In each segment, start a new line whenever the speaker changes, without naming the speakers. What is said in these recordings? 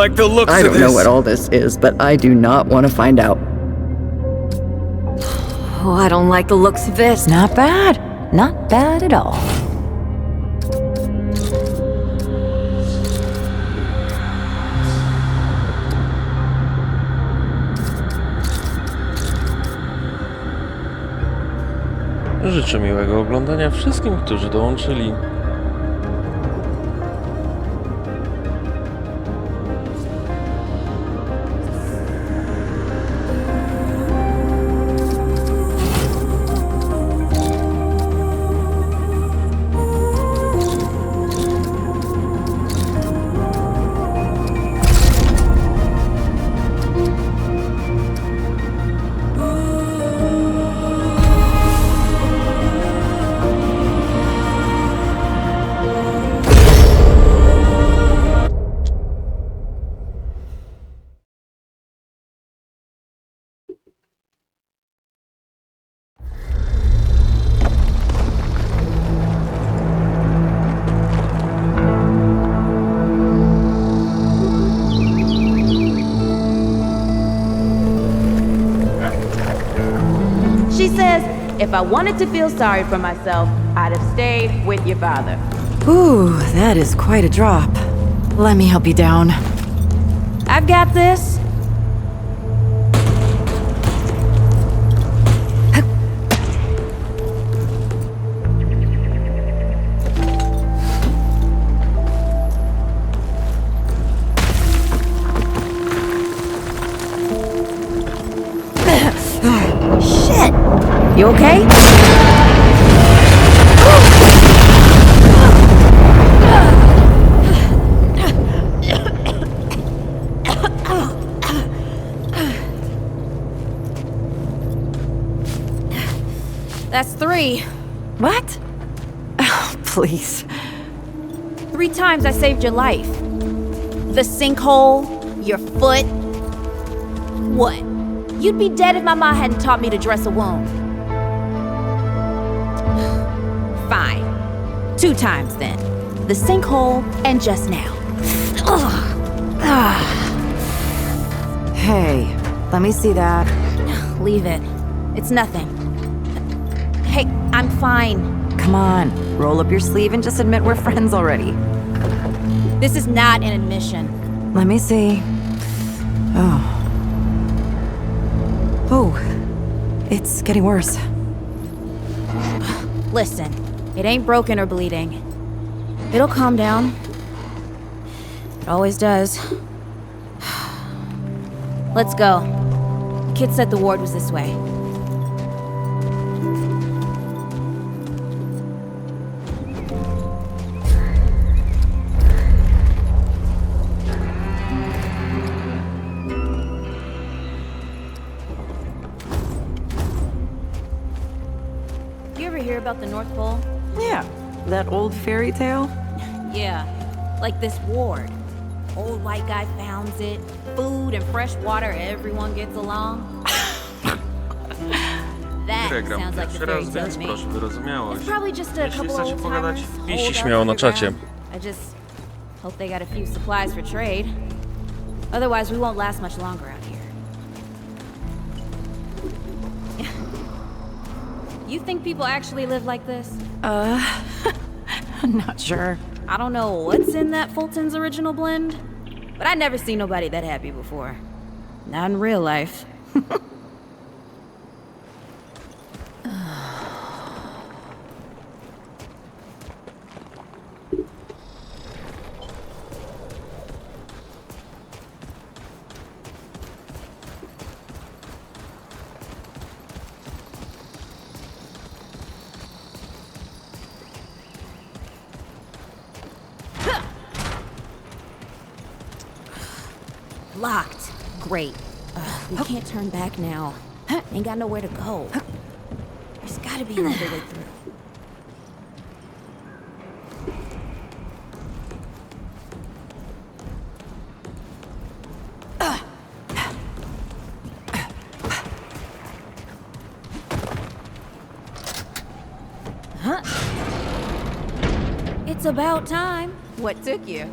like the looks of this.
I don't know what all this is, but I do not want to find out.
Oh, I don't like the looks of this.
Not bad. Not bad at all.
Życzę miłego oglądania wszystkim, którzy dołączyli.
She says, if I wanted to feel sorry for myself, I'd have stayed with your father.
Ooh, that is quite a drop. Let me help you down.
I've got this.
Shit! You okay?
That's 3.
What? Oh, please.
3 times I saved your life. The sinkhole, your foot. What? You'd be dead if my mom hadn't taught me to dress a wound. Fine. 2 times then. The sinkhole and just now.
Hey, let me see that.
Leave it. It's nothing. Hey, I'm fine.
Come on, roll up your sleeve and just admit we're friends already.
This is not an admission.
Let me see. Oh. Oh, it's getting worse.
Listen, it ain't broken or bleeding. It'll calm down. It always does. Let's go. The kid said the ward was this way. You ever hear about the North Pole?
Yeah, that old fairy tale?
Yeah, like this ward. Old white guy founds it. Food and fresh water, everyone gets along. That sounds like the fairy tale to me.
Proszę wyrozumiałość.
It's probably just a
Jeśli
couple
chcecie
old
pogadać,
timers.
wpiszcie śmiało na czacie.
I just hope they got a few supplies for trade. Otherwise, we won't last much longer out here. You think people actually live like this?
I'm not sure.
I don't know what's in that Fulton's original blend, but I never seen nobody that happy before. Not in real life. Locked. Great. We can't turn back now. Ain't got nowhere to go. There's gotta be another way through. It's about time. What took you?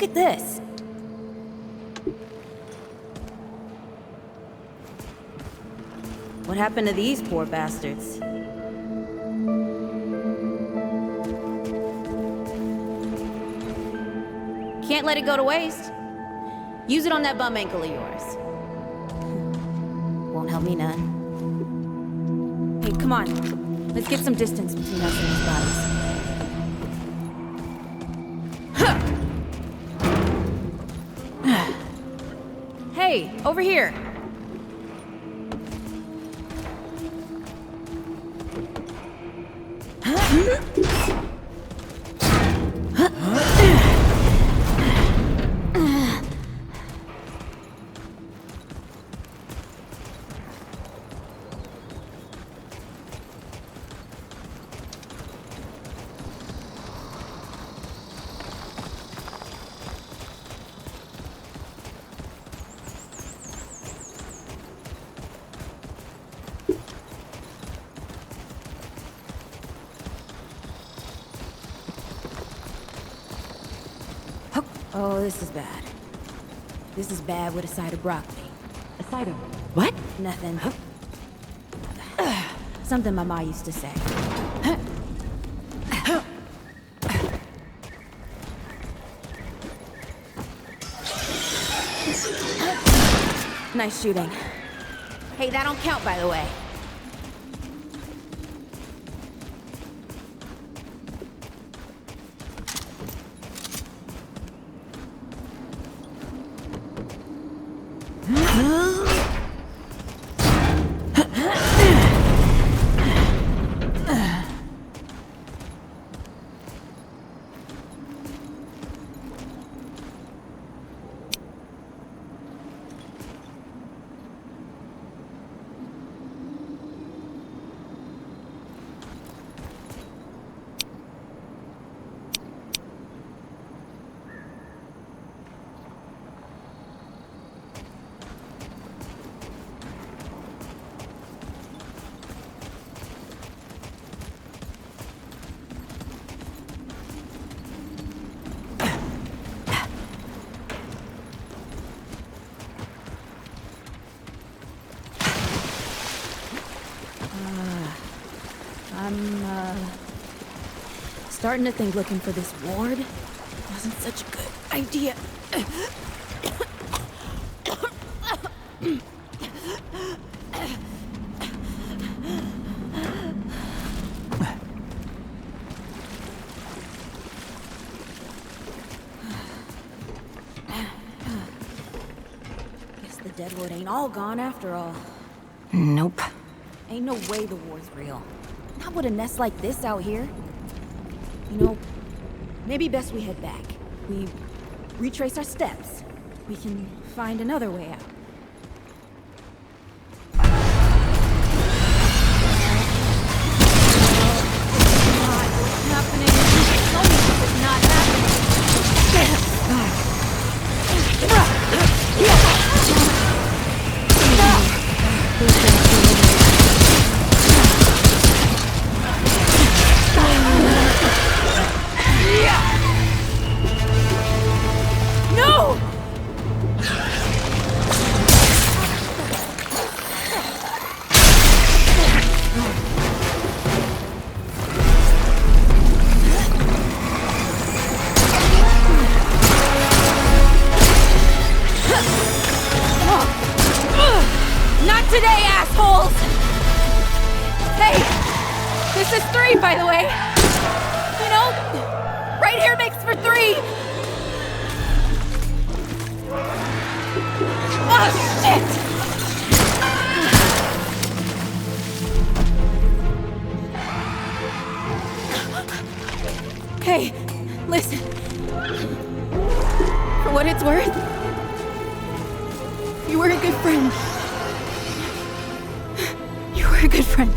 look at this. What happened to these poor bastards? Can't let it go to waste. Use it on that bum ankle of yours. Won't help me none. Hey, come on. Let's get some distance between us and these bodies. Hey, over here. Oh, this is bad. This is bad with a side of broccoli.
A side of what?
Nothing. Something my ma used to say. Nice shooting. Hey, that don't count, by the way. Starting to think looking for this ward wasn't such a good idea. Guess the deadwood ain't all gone after all.
Nope.
Ain't no way the war's real. Not with a nest like this out here. You know, maybe best we head back. We retrace our steps. We can find another way out. What's happening? Tell me it's not happening. No! Not today, assholes! Hey! This is 3, by the way! You know, right here makes for 3! Oh, shit! Hey, listen. For what it's worth, you were a good friend. You were a good friend.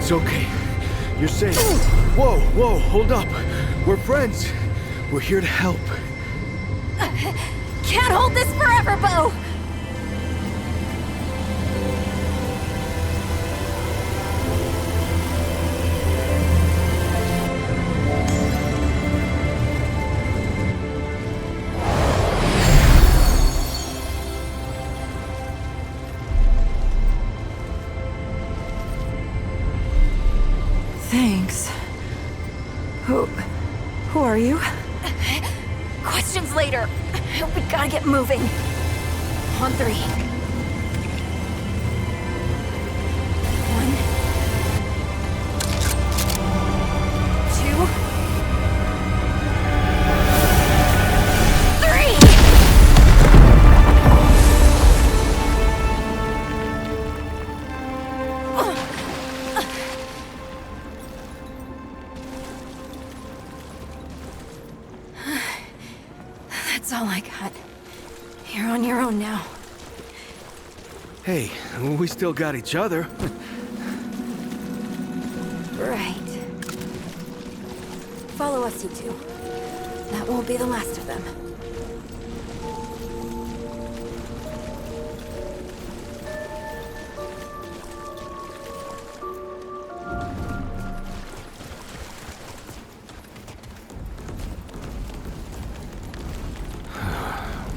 It's okay. You're safe. Whoa, whoa, hold up. We're friends. We're here to help.
Can't hold this forever, Bo!
Thanks. Who are you?
Questions later. We gotta get moving. On three. 1, 2, 3. That's all I got. You're on your own now.
Hey, we still got each other.
Right. Follow us, you two. That won't be the last of them.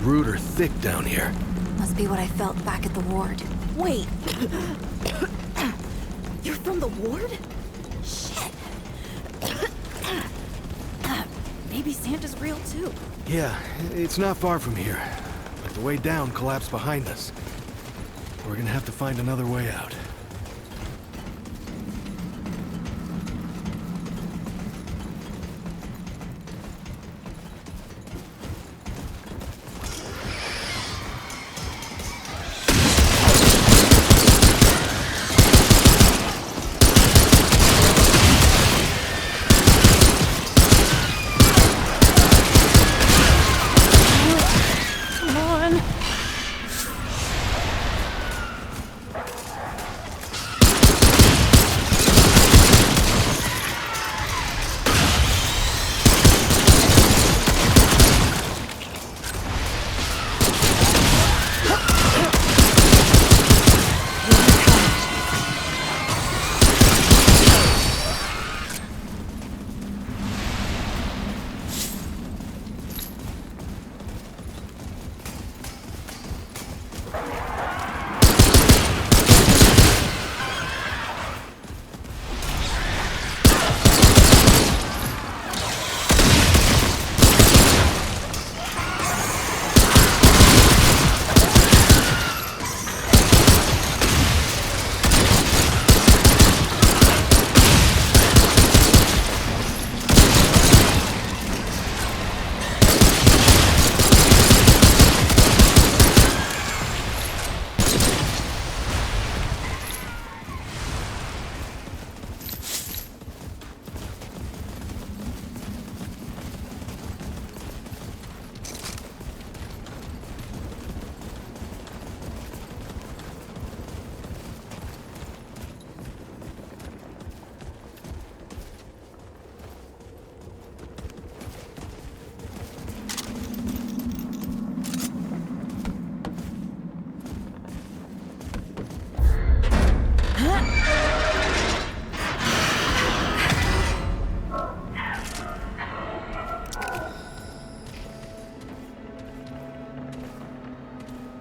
Rude or thick down here.
Must be what I felt back at the ward.
Wait. You're from the ward? Shit. Maybe Santa's real too.
Yeah, it's not far from here. But the way down collapsed behind us. We're gonna have to find another way out.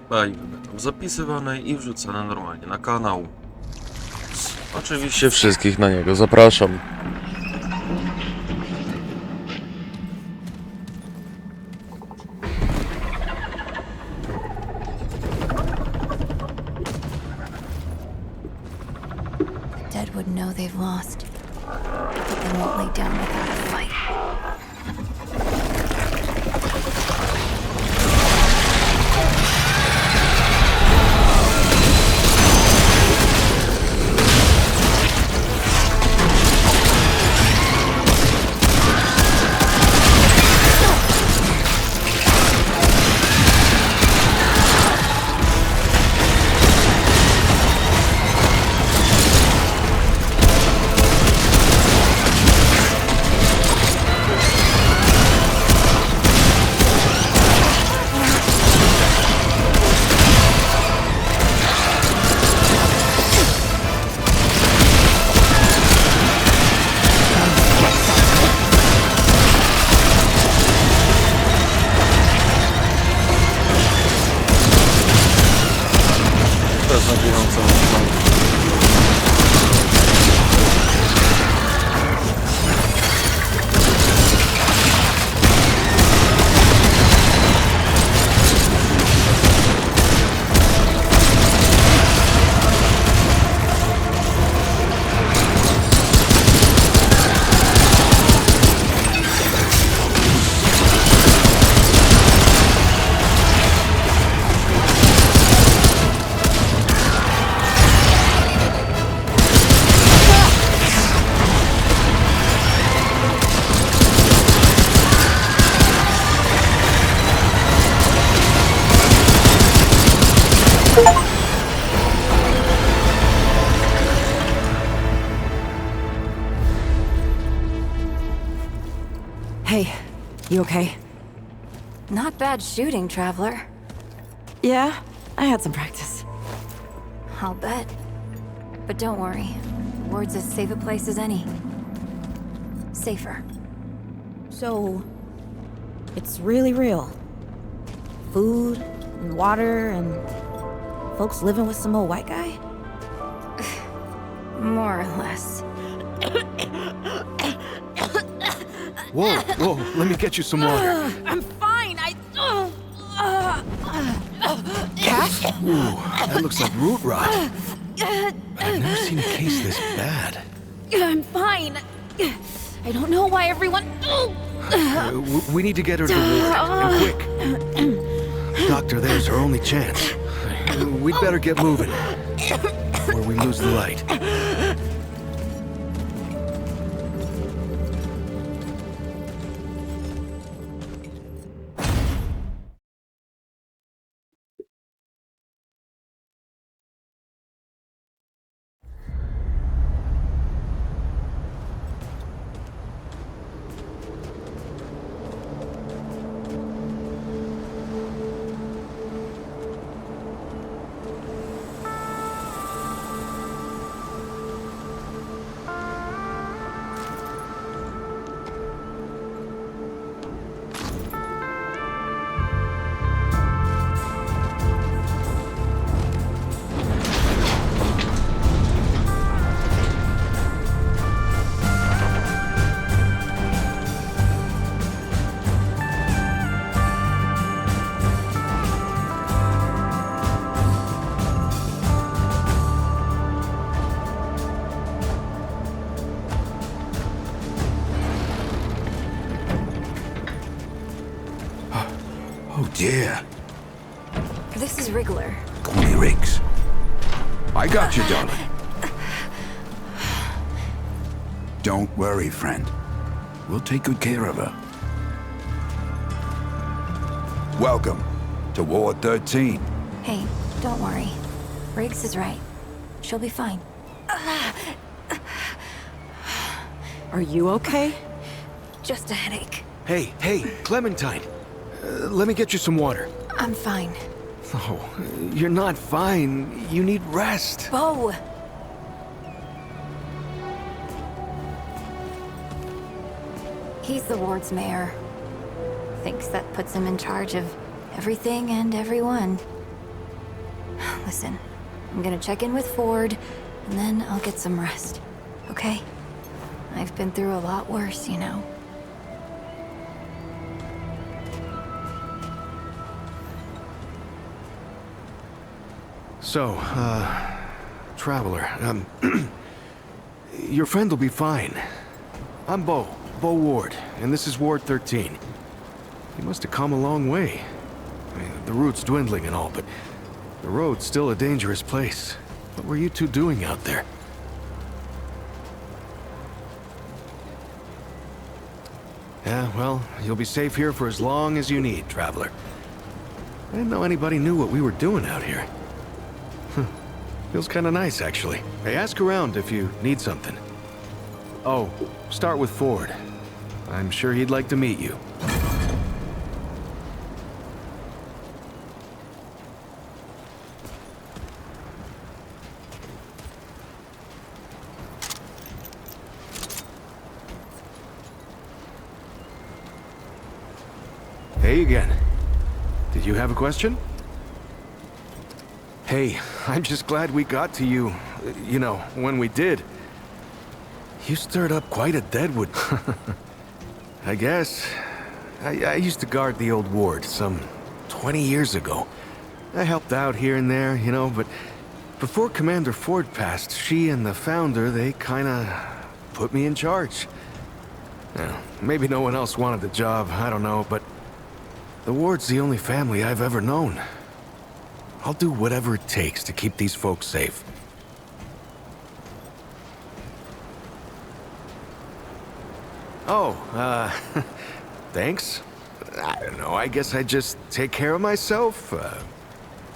Live będą zapisywane i wrzucane normalnie na kanał. Oczywiście wszystkich na niego zapraszam.
Dead would know they've lost, but they won't lay down without a fight.
Beznadziejące.
Hey, you okay?
Not bad shooting, Traveler.
Yeah, I had some practice.
I'll bet. But don't worry. The ward's as safe a place as any. Safer.
So, it's really real. Food and water and folks living with some old white guy?
More or less.
Whoa, whoa, let me get you some water.
I'm fine.
Cat?
Ooh, that looks like root rot. I've never seen a case this bad.
I'm fine. I don't know why everyone.
We need to get her to the ward, and quick. Doctor, there's our only chance. We'd better get moving, or we lose the light.
Oh dear.
This is Wriggler.
Call me Riggs. I got you, darling. Don't worry, friend. We'll take good care of her. Welcome to Ward 13.
Hey, don't worry. Riggs is right. She'll be fine.
Are you okay?
Just a headache.
Hey, Clementine. Let me get you some water.
I'm fine.
Oh, you're not fine. You need rest.
Bo! He's the ward's mayor. Thinks that puts him in charge of everything and everyone. Listen, I'm gonna check in with Ford, and then I'll get some rest. Okay? I've been through a lot worse, you know.
So, Traveler, your friend will be fine. I'm Bo Ward, and this is Ward 13. You must have come a long way. I mean, the route's dwindling and all, but the road's still a dangerous place. What were you two doing out there? Yeah, well, you'll be safe here for as long as you need, Traveler. I didn't know anybody knew what we were doing out here. Feels kind of nice, actually. Hey, ask around if you need something. Oh, start with Ford. I'm sure he'd like to meet you. Hey again. Did you have a question? Hey, I'm just glad we got to you, you know, when we did. You stirred up quite a deadwood. I guess. I used to guard the old ward some 20 years ago. I helped out here and there, you know, but before Commander Ford passed, she and the founder, they kinda put me in charge. Now, maybe no one else wanted the job, I don't know, but the ward's the only family I've ever known. I'll do whatever it takes to keep these folks safe. Oh, thanks. I don't know, I guess I just take care of myself,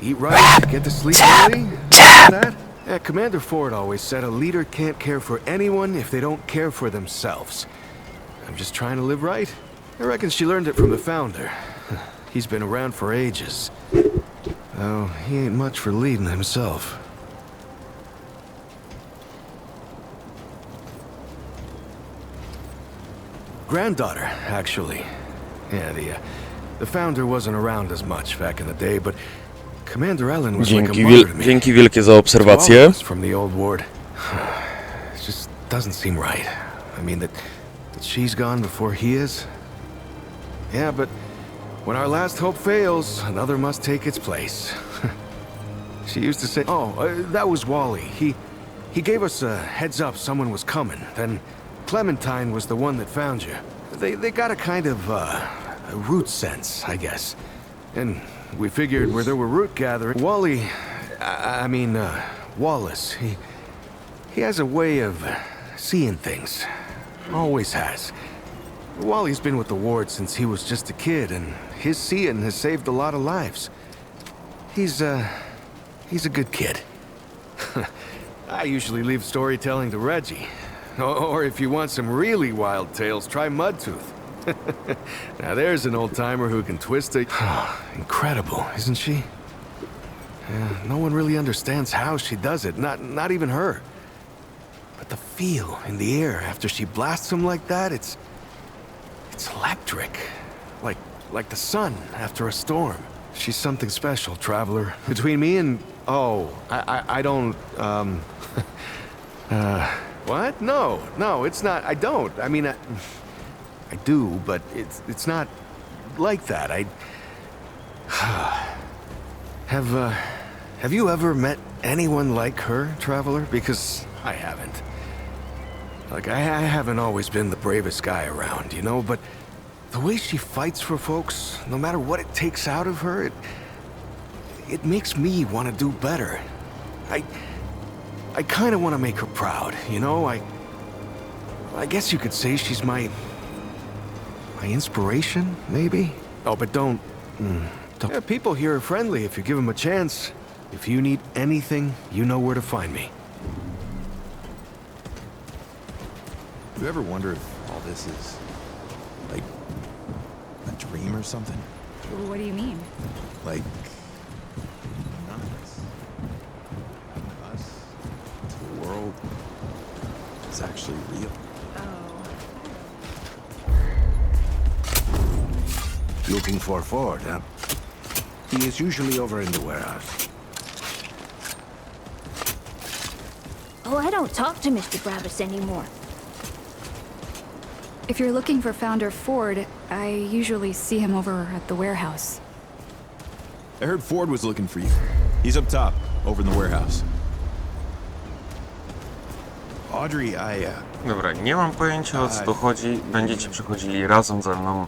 eat right, get to sleep early, that. Yeah, Commander Ford always said a leader can't care for anyone if they don't care for themselves. I'm just trying to live right. I reckon she learned it from the founder. He's been around for ages. Oh, he ain't much for leading himself. Granddaughter, actually. Yeah, the founder wasn't around as much back in the day, but Commander Ellen was like a mother to me.
Dzięki wielkie za
To all
obserwację.
of us from the old ward. It just doesn't seem right. I mean, that she's gone before he is. Yeah, but when our last hope fails, another must take its place. She used to say, that was Wally. He gave us a heads up someone was coming. Then Clementine was the one that found you. They got a kind of, a root sense, I guess. And we figured where there were root gathering, Wallace, he has a way of seeing things. Always has. Wally's been with the ward since he was just a kid, and his seeing has saved a lot of lives. He's a good kid. I usually leave storytelling to Reggie. Or if you want some really wild tales, try Mudtooth. Now there's an old-timer who can twist a... Incredible, isn't she? Yeah, no one really understands how she does it, not even her. But the feel in the air after she blasts him like that, it's electric. Like the sun after a storm. She's something special, Traveler. Between me and... I don't, what? No, it's not. I don't. I mean, I do, but it's not like that. Have you ever met anyone like her, Traveler? Because I haven't. Like, I haven't always been the bravest guy around, you know, but the way she fights for folks, no matter what it takes out of her, it makes me want to do better. I kind of want to make her proud, you know? I guess you could say she's my inspiration, maybe? Oh, but don't... Yeah, people here are friendly if you give them a chance. If you need anything, you know where to find me.
You ever wonder if all this is, like, a dream or something?
What do you mean?
Like, none of this, us, the world, is actually real.
Looking for Ford, huh? He is usually over in the warehouse.
Oh, I don't talk to Mr. Gravis anymore.
If you're looking for Founder Ford, I usually see him over at the warehouse.
I heard Ford was looking for you. He's up top, over in the warehouse. Audrey,
Dobra, nie mam pojęcia, o co tu chodzi. Będziecie przechodzili razem ze mną.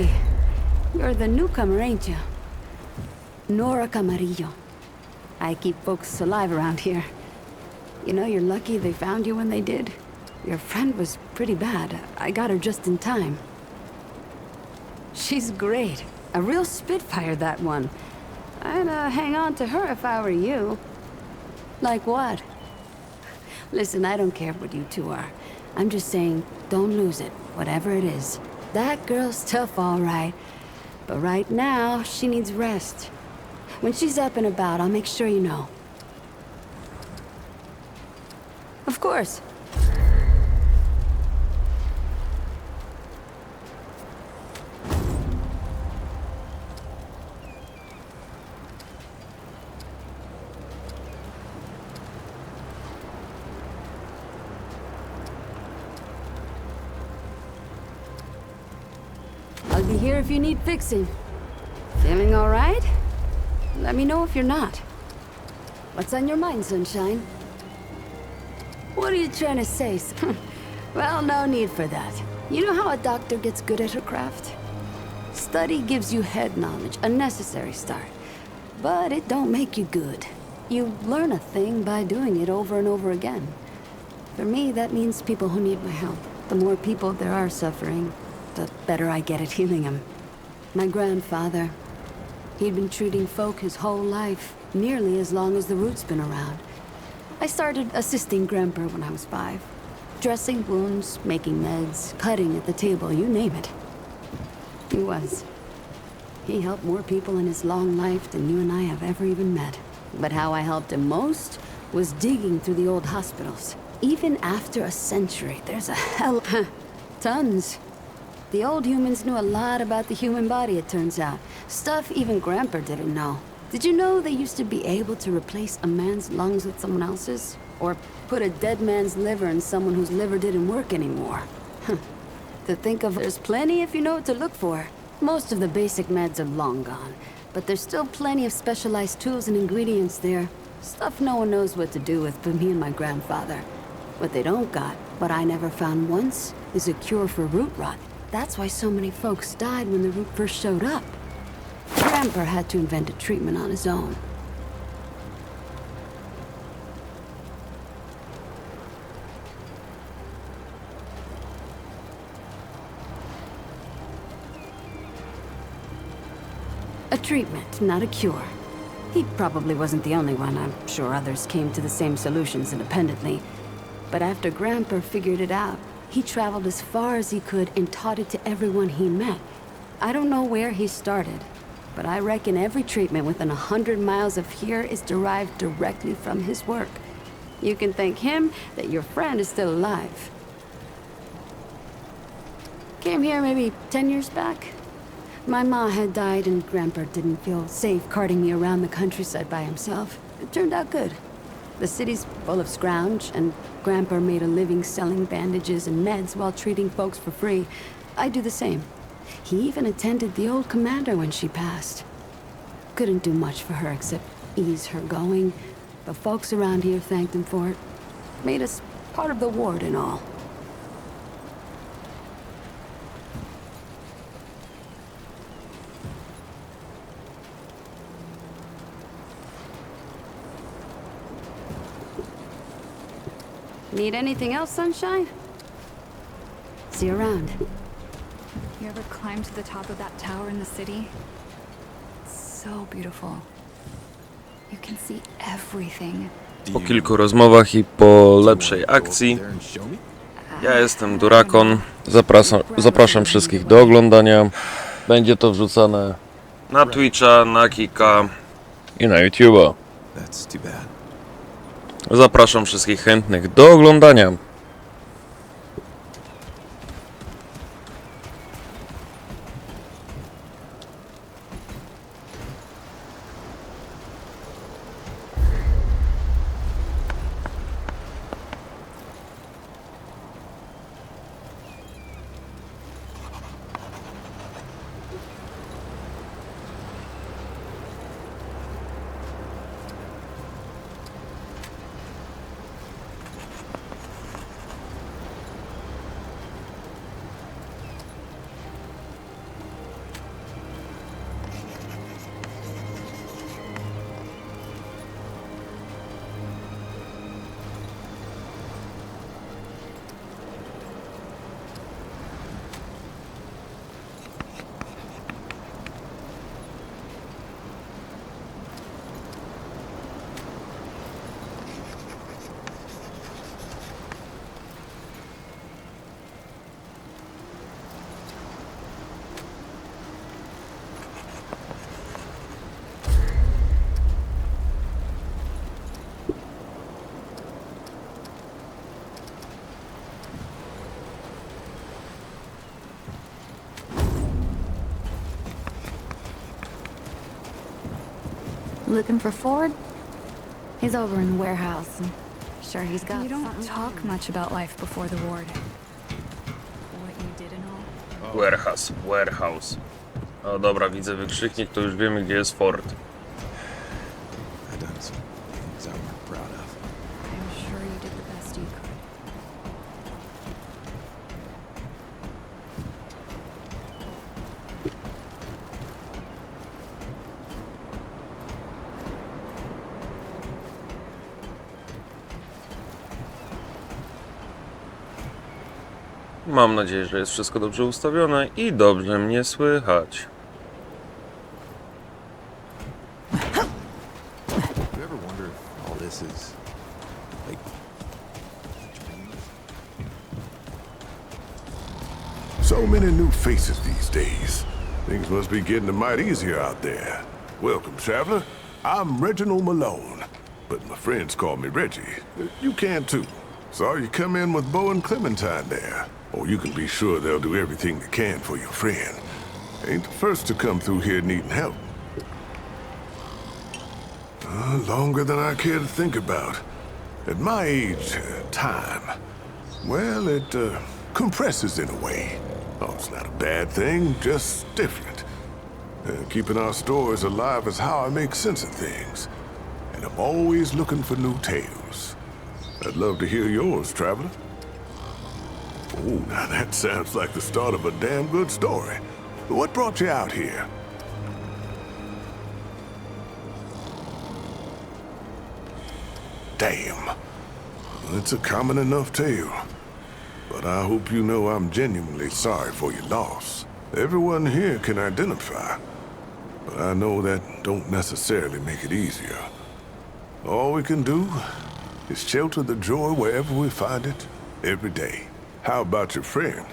Hey, you're the newcomer, ain't you? Nora Camarillo. I keep folks alive around here. You know, you're lucky they found you when they did. Your friend was pretty bad. I got her just in time. She's great. A real spitfire, that one. I'd hang on to her if I were you. Like what? Listen, I don't care what you two are. I'm just saying, don't lose it, whatever it is. That girl's tough, all right. But right now, she needs rest. When she's up and about, I'll make sure you know. Of course. I'll be here if you need fixing. Feeling all right? Let me know if you're not. What's on your mind, Sunshine? What are you trying to say? Well, no need for that. You know how a doctor gets good at her craft? Study gives you head knowledge, a necessary start. But it don't make you good. You learn a thing by doing it over and over again. For me, that means people who need my help. The more people there are suffering, the better I get at healing them. My grandfather, he'd been treating folk his whole life, nearly as long as the root's been around. I started assisting Grandpa when I was 5. Dressing wounds, making meds, cutting at the table, you name it. He helped more people in his long life than you and I have ever even met. But how I helped him most was digging through the old hospitals. Even after a century, there's a hell... tons. The old humans knew a lot about the human body, it turns out. Stuff even Grandpa didn't know. Did you know they used to be able to replace a man's lungs with someone else's? Or put a dead man's liver in someone whose liver didn't work anymore? To think of, there's plenty if you know what to look for. Most of the basic meds are long gone, but there's still plenty of specialized tools and ingredients there. Stuff no one knows what to do with but me and my grandfather. What they don't got, what I never found once, is a cure for root rot. That's why so many folks died when the root first showed up. Grandpa had to invent a treatment on his own. A treatment, not a cure. He probably wasn't the only one. I'm sure others came to the same solutions independently. But after Grandpa figured it out, he traveled as far as he could and taught it to everyone he met. I don't know where he started, but I reckon every treatment within 100 miles of here is derived directly from his work. You can thank him that your friend is still alive. Came here maybe 10 years back. My ma had died and Grandpa didn't feel safe carting me around the countryside by himself. It turned out good. The city's full of scrounge, and Grandpa made a living selling bandages and meds while treating folks for free. I do the same. He even attended the old commander when she passed. Couldn't do much for her except ease her going, but folks around here thanked him for it. Made us part of the ward and all. Need anything else, Sunshine? See you around.
You ever climbed to the top of that tower in the city? It's so beautiful. You can see everything.
Po kilku rozmowach i po lepszej akcji, ja jestem Durakon. Zapraszam wszystkich do oglądania. Będzie to wrzucane na Twitcha, na Kika i na YouTube'a. Zapraszam wszystkich chętnych do oglądania.
Looking for Ford? He's over in the warehouse. And sure, he's got
You don't
something
talk
going.
much about life before the ward. What you did and all.
Warehouse, warehouse. O dobra, widzę wykrzyknik, to już wiemy, gdzie jest Ford.
I done some things I weren't proud of.
I'm sure you did the best you could.
Mam nadzieję, że jest wszystko dobrze ustawione i dobrze mnie słychać.
You ever wonder if all this is like a dream?
So many new faces these days. Things must be getting a mite easier out there. Welcome, traveler. I'm Reginald Malone, but my friends call me Reggie. You can too. Saw you come in with Bo and Clementine there. Or you can be sure they'll do everything they can for your friend. Ain't the first to come through here needing help. Longer than I care to think about. At my age, time, well, it compresses in a way. Oh, it's not a bad thing, just different. Keeping our stories alive is how I make sense of things. And I'm always looking for new tales. I'd love to hear yours, traveler. Oh, now that sounds like the start of a damn good story. What brought you out here? Damn. It's a common enough tale. But I hope you know I'm genuinely sorry for your loss. Everyone here can identify. But I know that don't necessarily make it easier. All we can do is shelter the joy wherever we find it, every day. How about your friend?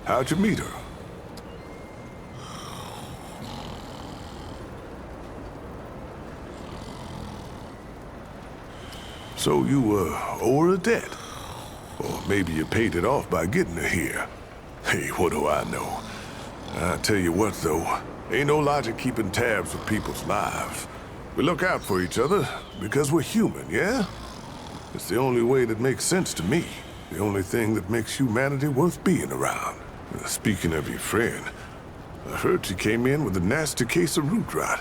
How'd you meet her? So you, owe her a debt? Or maybe you paid it off by getting her here. Hey, what do I know? I tell you what, though, ain't no logic keeping tabs with people's lives. We look out for each other because we're human, yeah? It's the only way that makes sense to me. The only thing that makes humanity worth being around. Speaking of your friend, I heard she came in with a nasty case of root rot.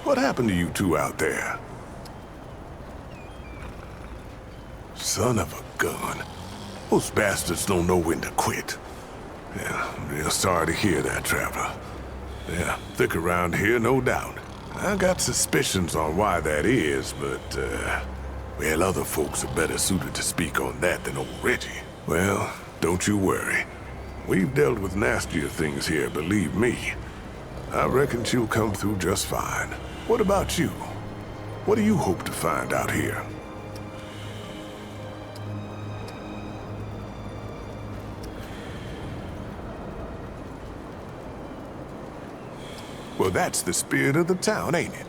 What happened to you two out there? Son of a gun. Those bastards don't know when to quit. Yeah, real sorry to hear that, traveler. Yeah, thick around here, no doubt. I got suspicions on why that is, but, well, other folks are better suited to speak on that than old Reggie. Well, don't you worry. We've dealt with nastier things here, believe me. I reckon she'll come through just fine. What about you? What do you hope to find out here? Well, that's the spirit of the town, ain't it?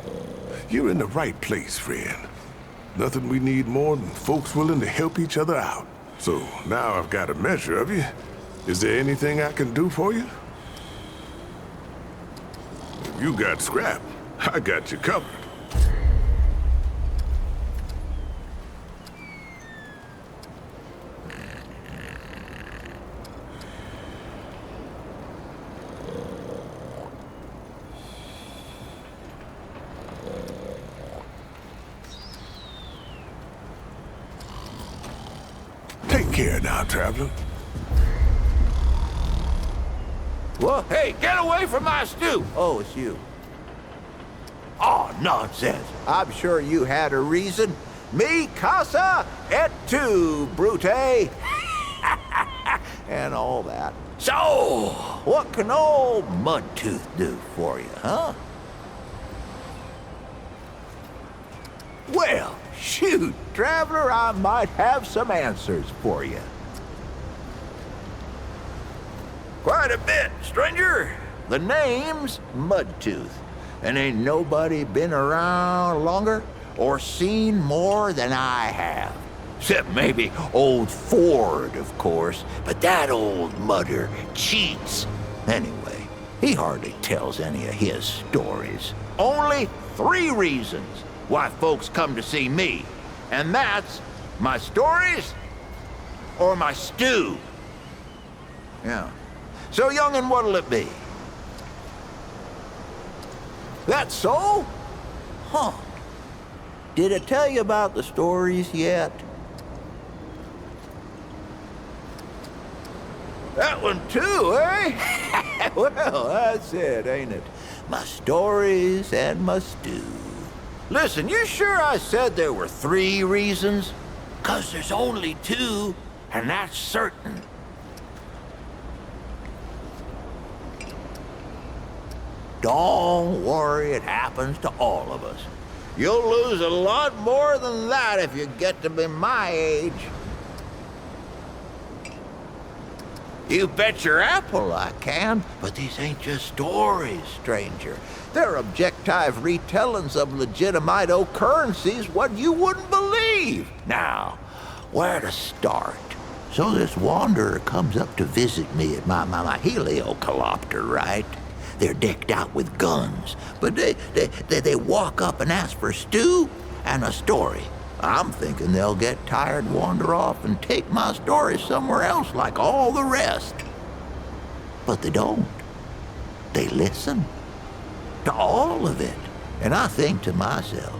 You're in the right place, friend. Nothing we need more than folks willing to help each other out. So, now I've got a measure of you. Is there anything I can do for you? If you got scrap, I got you covered. Take care now, traveler.
Well, hey, get away from my stew! Oh, it's you. Oh, nonsense. I'm sure you had a reason. Mi casa et tu, Brute. And all that. So, what can old Mudtooth do for you, huh? Well, shoot, traveler, I might have some answers for you. Quite a bit, stranger. The name's Mudtooth, and ain't nobody been around longer or seen more than I have. Except maybe old Ford, of course, but that old mudder cheats. Anyway, He hardly tells any of his stories. Only 3 reasons why folks come to see me. And that's my stories or my stew. Yeah. So, young'un, what'll it be? That so? Huh. Did I tell you about the stories yet? That one too, eh? Well, that's it, ain't it? My stories and my stew. Listen, you sure I said there were 3 reasons? 'Cause there's only 2, and that's certain. Don't worry, it happens to all of us. You'll lose a lot more than that if you get to be my age. You bet your apple I can, but these ain't just stories, stranger. They're objective retellings of legitimate occurrences what you wouldn't believe. Now, where to start? So this wanderer comes up to visit me at my heliocopter, right? They're decked out with guns, but they walk up and ask for stew and a story. I'm thinking they'll get tired, wander off, and take my story somewhere else like all the rest. But they don't. They listen to all of it. And I think to myself,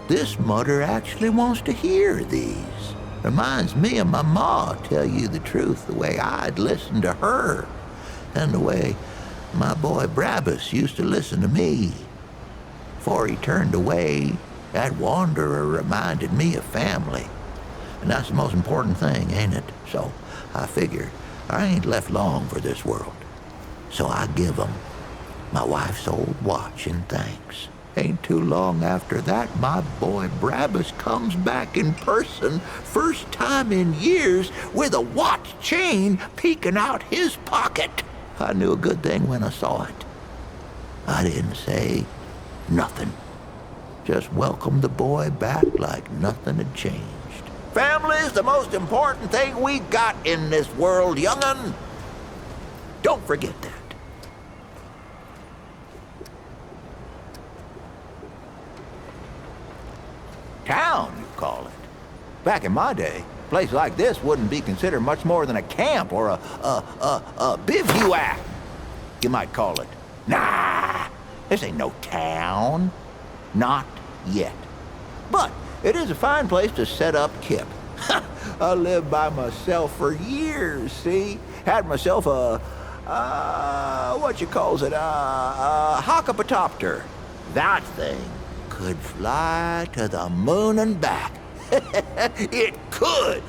this mudder actually wants to hear these. Reminds me of my ma, tell you the truth, the way I'd listen to her, and the way my boy Brabus used to listen to me. Before he turned away, that wanderer reminded me of family. And that's the most important thing, ain't it? So I figure I ain't left long for this world. So I give 'em my wife's old watch in thanks. Ain't too long after that, my boy Brabus comes back in person, first time in years, with a watch chain peeking out his pocket. I knew a good thing when I saw it. I didn't say nothing. Just welcomed the boy back like nothing had changed. Family's the most important thing we got in this world, young'un. Don't forget that. Town, you call it. Back in my day, a place like this wouldn't be considered much more than a camp or a bivouac, you might call it. Nah, this ain't no town. Not yet. But it is a fine place to set up kip. I lived by myself for years, see? Had myself a what you calls it, a hockapatopter. That thing could fly to the moon and back. It could.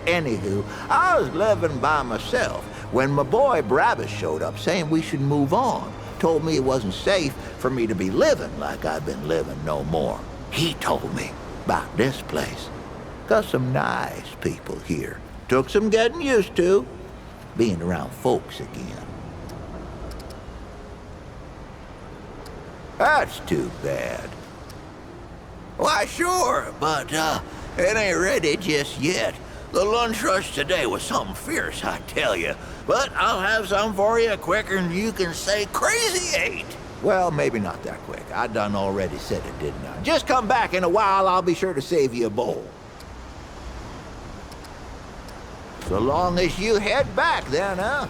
Anywho, I was living by myself when my boy Brabus showed up saying we should move on. Told me it wasn't safe for me to be living like I've been living no more. He told me about this place. Got some nice people here. Took some getting used to, being around folks again. That's too bad. Why, sure, but it ain't ready just yet. The lunch rush today was something fierce, I tell you. But I'll have some for you quicker than you can say crazy eight. Well, maybe not that quick. I done already said it, didn't I? Just come back in a while, I'll be sure to save you a bowl. So long as you head back then, huh?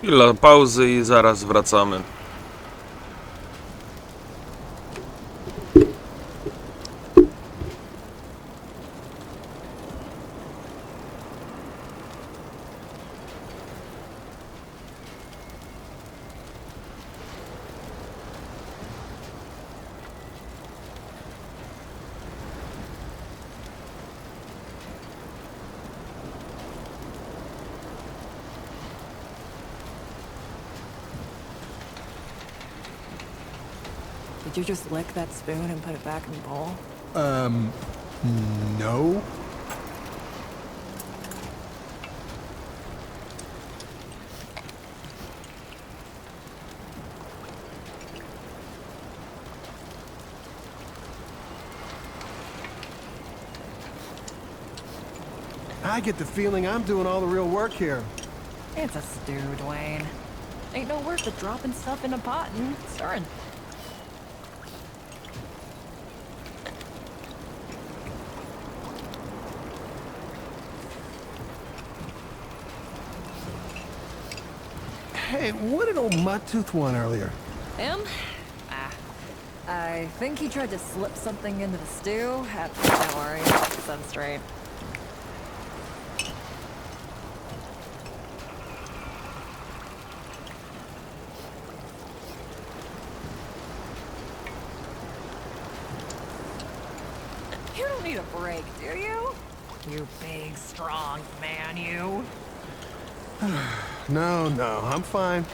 Chwila pauzy i zaraz wracamy.
Did you just lick that spoon and put it back in the bowl?
No.
I get the feeling I'm doing all the real work here.
It's a stew, Dwayne. Ain't no worse than dropping stuff in a pot and stirring.
Hey, what did old Mudtooth want earlier?
Him? I think he tried to slip something into the stew. Don't worry, I'll set him straight. You don't need a break, do you? You big, strong man, you.
No, I'm fine.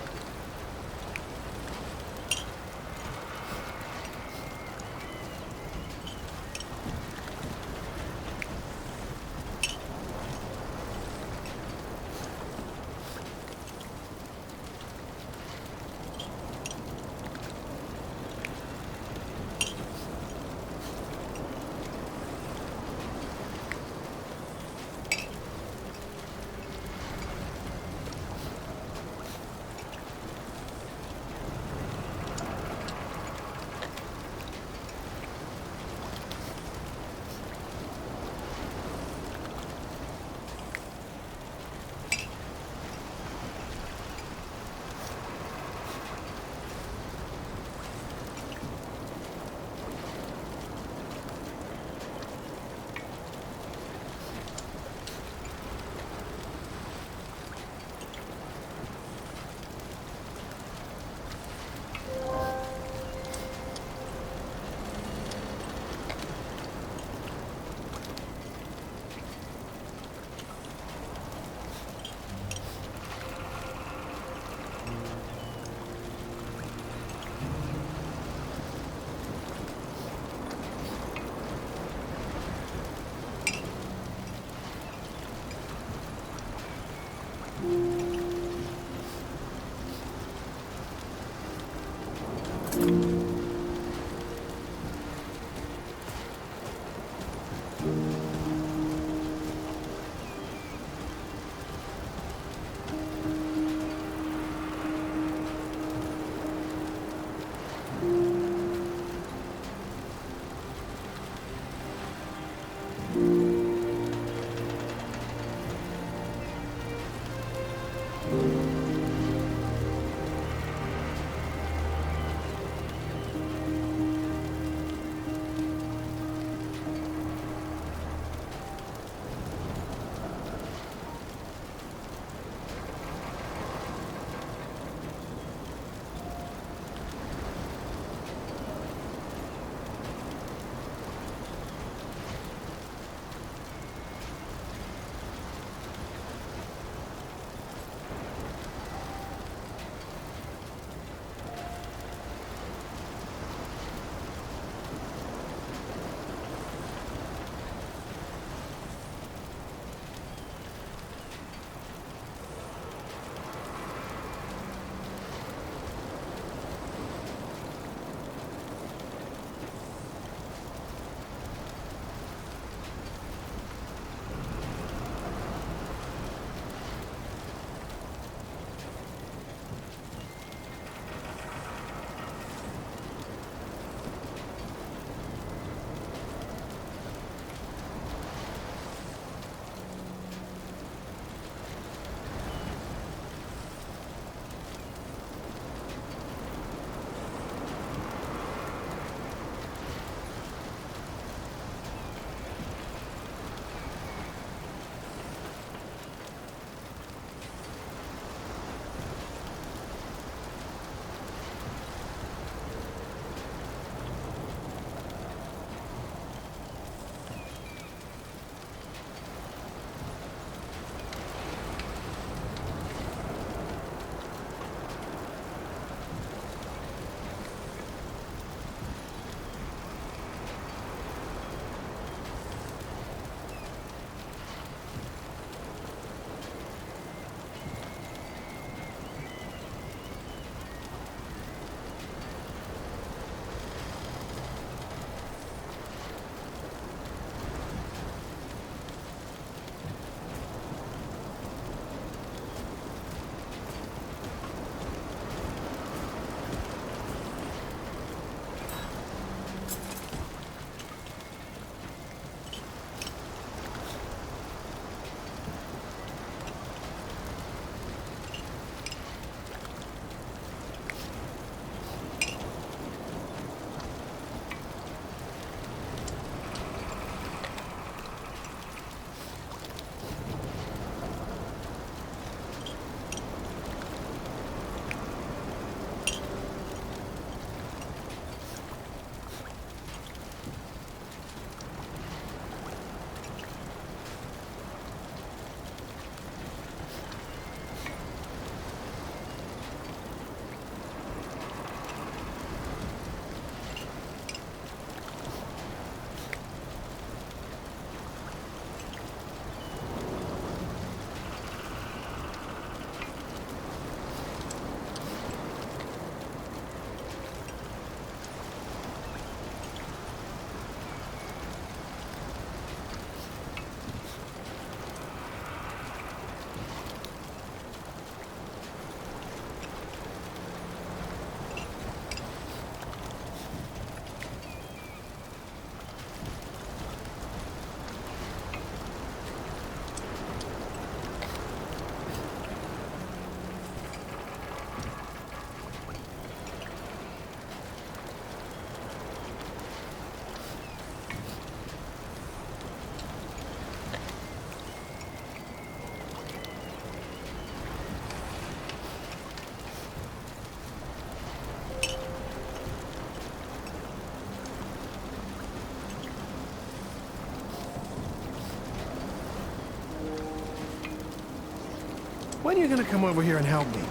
When are you gonna come over here and help me?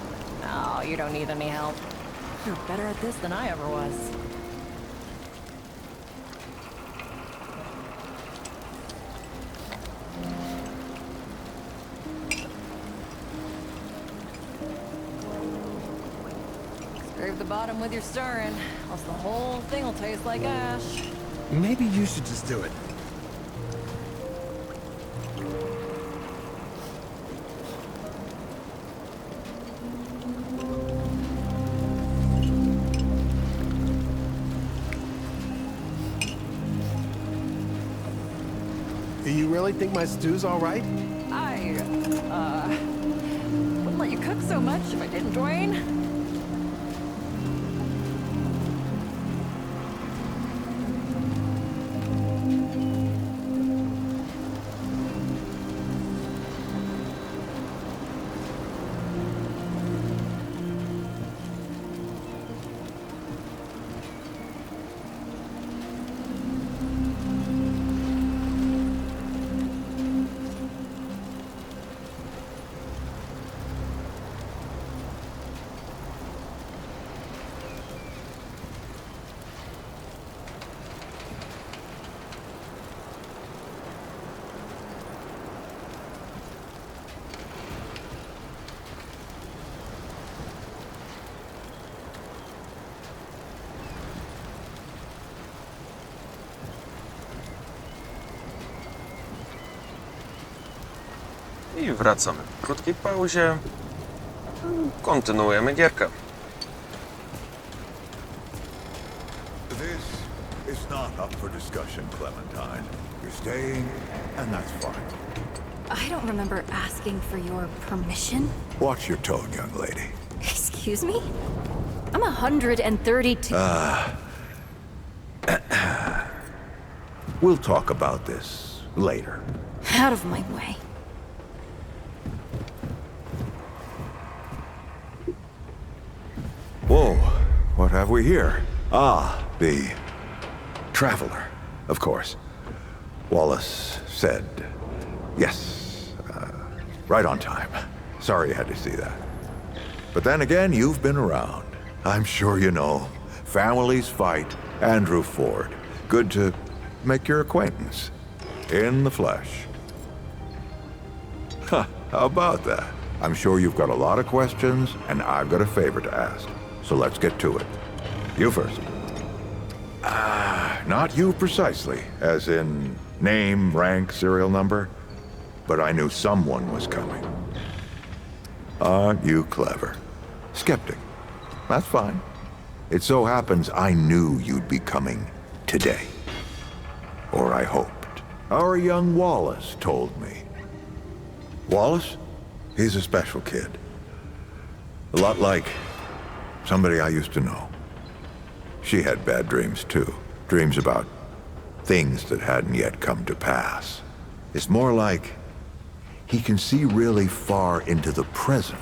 Oh, you don't need any help. You're better at this than I ever was. Scrape the bottom with your stirring, else the whole thing will taste like ash.
Maybe you should just do it. Do you really think my stew's all right?
I, wouldn't let you cook so much if I didn't, Dwayne.
I wracamy po krótkiej pauzie. Kontynuujemy gierkę.
This is not up for discussion, Clementine. You're staying, and that's fine.
I don't remember asking for your permission.
Watch your tone, young lady.
Excuse me? I'm 132.
We'll talk about this later.
Out of my way.
Whoa, what have we here? Ah, the traveler, of course. Wallace said yes, right on time. Sorry you had to see that. But then again, you've been around. I'm sure you know. Families fight. Andrew Ford. Good to make your acquaintance. In the flesh. Huh, how about that? I'm sure you've got a lot of questions, and I've got a favor to ask. So let's get to it. You first. Not you precisely, as in name, rank, serial number, but I knew someone was coming. Aren't you clever? Skeptic. That's fine. It so happens I knew you'd be coming today. Or I hoped. Our young Wallace told me. Wallace? He's a special kid. A lot like somebody I used to know. She had bad dreams too. Dreams about things that hadn't yet come to pass. It's more like he can see really far into the present.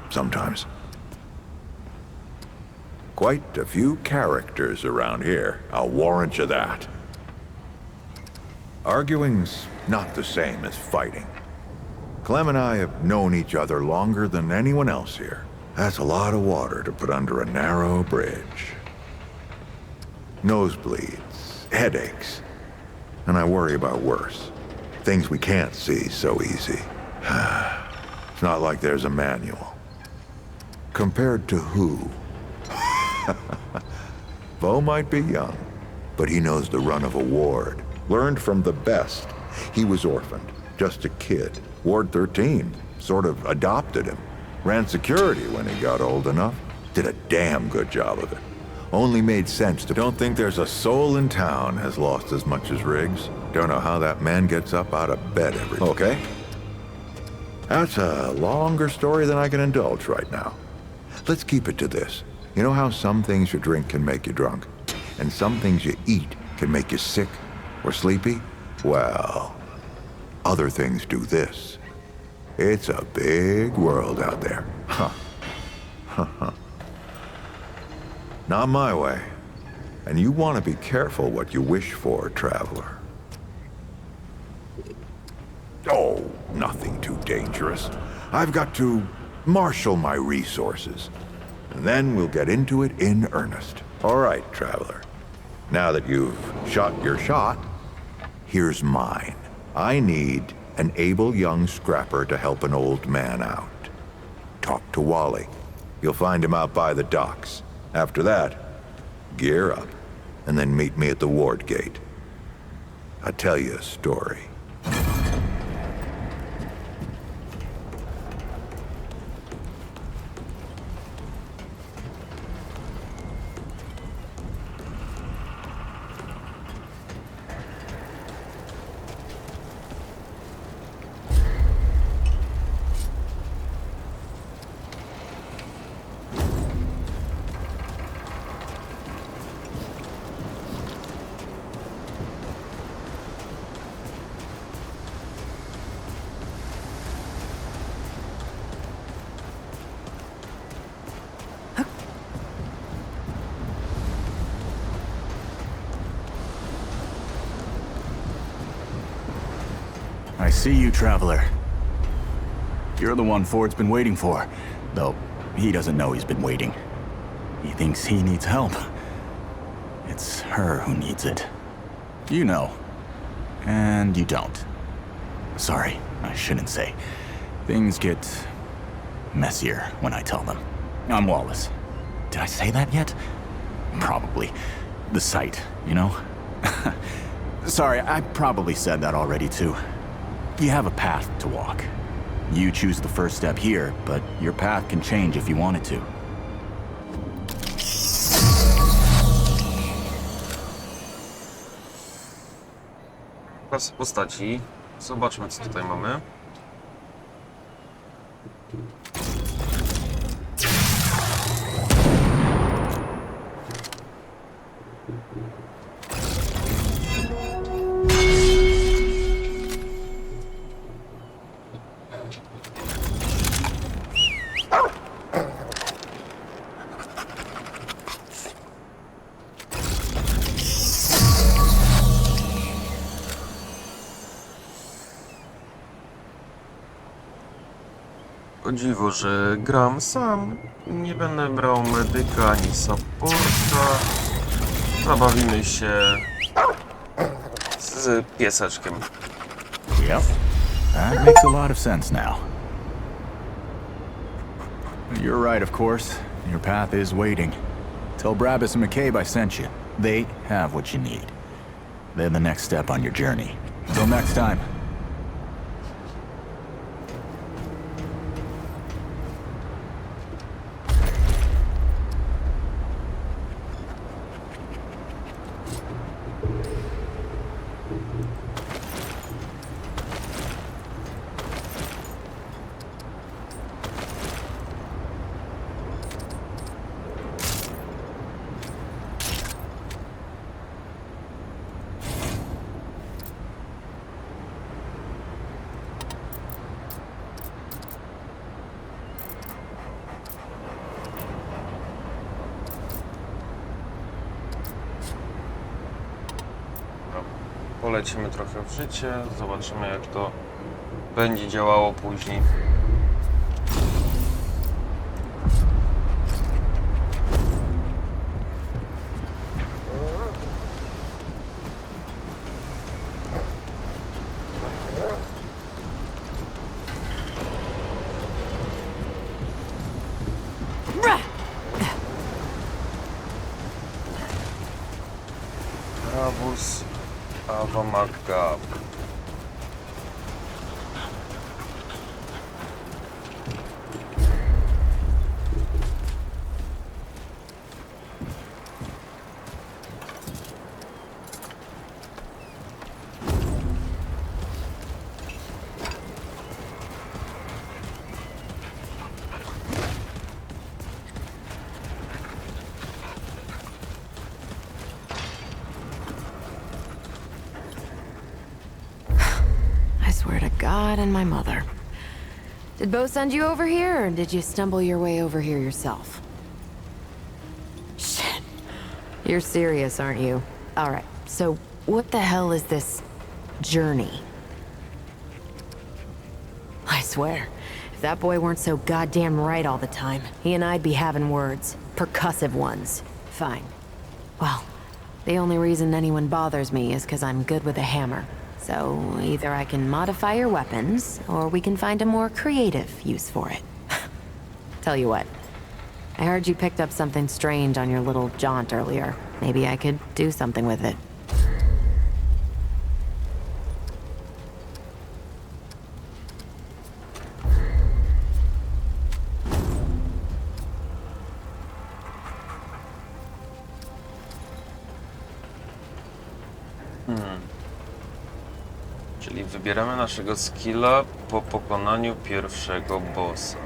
Sometimes. Quite a few characters around here, I'll warrant you that. Arguing's not the same as fighting. Clem and I have known each other longer than anyone else here. That's a lot of water to put under a narrow bridge. Nosebleeds, headaches, and I worry about worse. Things we can't see so easy. It's not like there's a manual. Compared to who? Bo might be young, but he knows the run of a ward. Learned from the best. He was orphaned, just a kid. Ward 13 sort of adopted him. Ran security when he got old enough. Did a damn good job of it. Only made sense to... Don't think there's a soul in town has lost as much as Riggs. Don't know how that man gets up out of bed every day. Okay? That's a longer story than I can indulge right now. Let's keep it to this. You know how some things you drink can make you drunk? And some things you eat can make you sick or sleepy? Well, other things do this. It's a big world out there. Huh. Not my way. And you want to be careful what you wish for, traveler. Oh, nothing too dangerous. I've got to marshal my resources. And then we'll get into it in earnest. All right, traveler. Now that you've shot your shot, here's mine. I need an able young scrapper to help an old man out. Talk to Wally. You'll find him out by the docks. After that, gear up, and then meet me at the ward gate. I'll tell you a story.
I see you, traveler. You're the one Ford's been waiting for, though he doesn't know he's been waiting. He thinks he needs help. It's her who needs it. You know, and you don't. Sorry, I shouldn't say. Things get messier when I tell them. I'm Wallace. Did I say that yet? Probably. The site, you know? Sorry, I probably said that already too. You have a path to walk. You choose the first step here, but your path can change if you want it to.
Klasy postaci. Zobaczmy, co tutaj mamy. O dziwo, że gram sam. Nie będę brał medyka ani supporta. Zabawimy się z pieseczkiem.
Yep, that makes a lot of sense now. You're right, of course. Your path is waiting. Tell Brabus and McCabe I sent you. They have what you need. They're the next step on your journey. Until next time.
Polecimy trochę w życie, zobaczymy, jak to będzie działało później. Brawus Avamagab.
God and my mother. Did Bo send you over here, or did you stumble your way over here yourself? Shit. You're serious, aren't you? Alright, so what the hell is this journey? I swear, if If that boy weren't so goddamn right all the time, he and I'd be having words. Percussive ones. Fine. Well, the only reason anyone bothers me is because I'm good with a hammer. So either I can modify your weapons, or we can find a more creative use for it. Tell you what, I heard you picked up something strange on your little jaunt earlier. Maybe I could do something with it.
Czyli wybieramy naszego skilla po pokonaniu pierwszego bossa.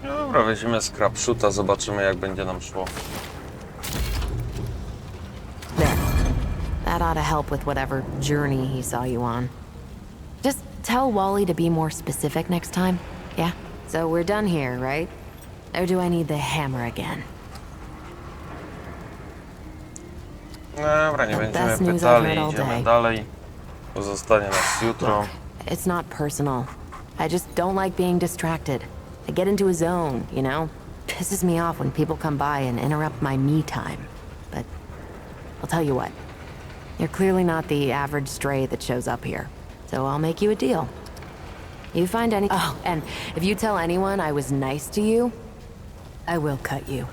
Dobra, weźmiemy scrapshoota, zobaczymy jak będzie nam szło.
There. That ought to help with whatever journey he saw you on. Just tell Wally to be more specific next time, yeah? So we're done here, right? Or do I need the hammer again?
Dobra, nie będziemy pytali, idziemy dalej. Pozostanie nas jutro.
It's not personal. I just don't like being distracted. I get into a zone, you know? Pisses me off when people come by and interrupt my me time. But I'll tell you what. You're clearly not the average stray that shows up here. So I'll make you a deal. You find any... Oh, and if you tell anyone I was nice to you, I will cut you.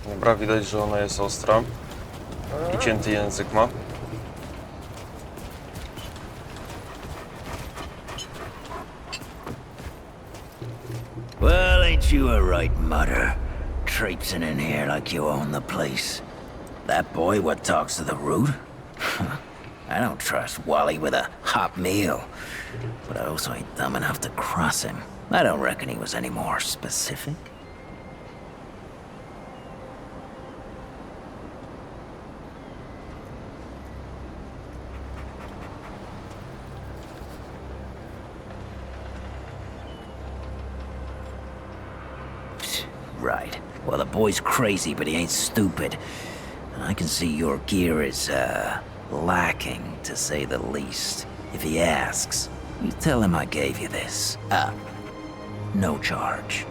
Dobra, widać, że ona jest ostra. I cięty język ma.
Well, ain't you a right mutter? Traipsing in here like you own the place. That boy what talks to the root? I don't trust Wally with a hot meal. But I also ain't dumb enough to cross him. I don't reckon he was any more specific. Right. Well, the boy's crazy, but he ain't stupid. And I can see your gear is, lacking, to say the least. If he asks, you tell him I gave you this. No charge.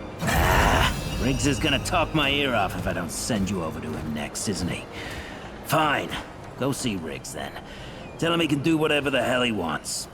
Riggs is gonna talk my ear off if I don't send you over to him next, isn't he? Fine. Go see Riggs, then. Tell him he can do whatever the hell he wants.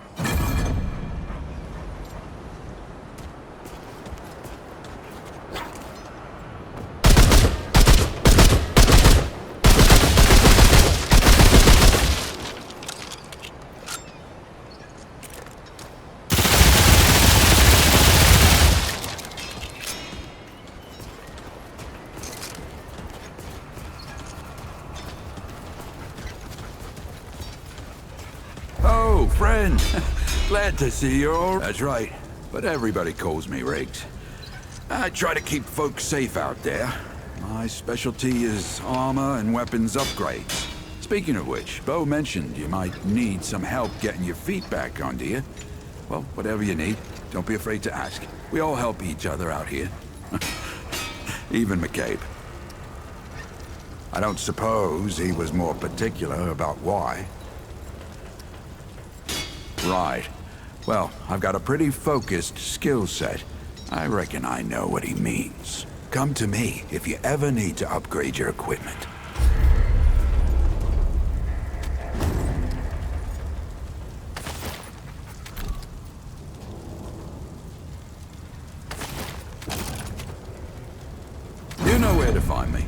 Oh, friend. Glad to see you all. That's right. But everybody calls me Riggs. I try to keep folks safe out there. My specialty is armor and weapons upgrades. Speaking of which, Bo mentioned you might need some help getting your feet back under you. Well, whatever you need, don't be afraid to ask. We all help each other out here. Even McCabe. I don't suppose he was more particular about why. Right. Well, I've got a pretty focused skill set. I reckon I know what he means. Come to me if you ever need to upgrade your equipment. You know where to find me.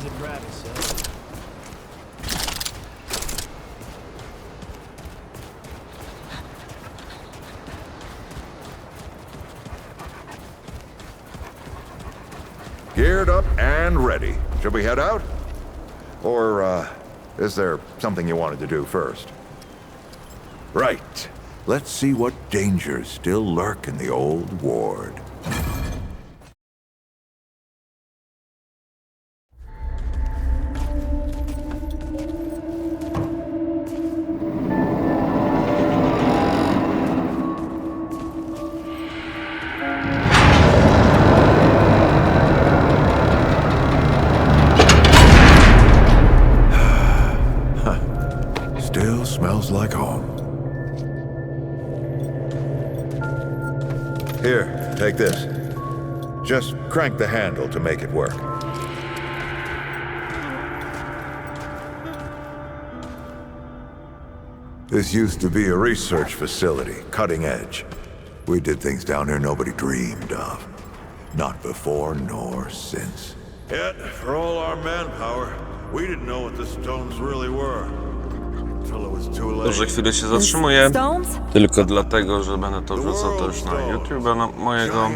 Mr. Bravis, huh?
Geared up and ready. Should we head out? Or, is there something you wanted to do first? Right. Let's see what dangers still lurk in the old ward. Still smells like home. Here, take this. Just crank the handle to make it work. This used to be a research facility, cutting edge. We did things down here nobody dreamed of. Not before nor since.
Yet, for all our manpower, we didn't know what the stones really were. Until it was too late.
Dobrze, chwilę się zatrzymuję. Tylko dlatego, że będę to wrzucał też na YouTube'a mojego.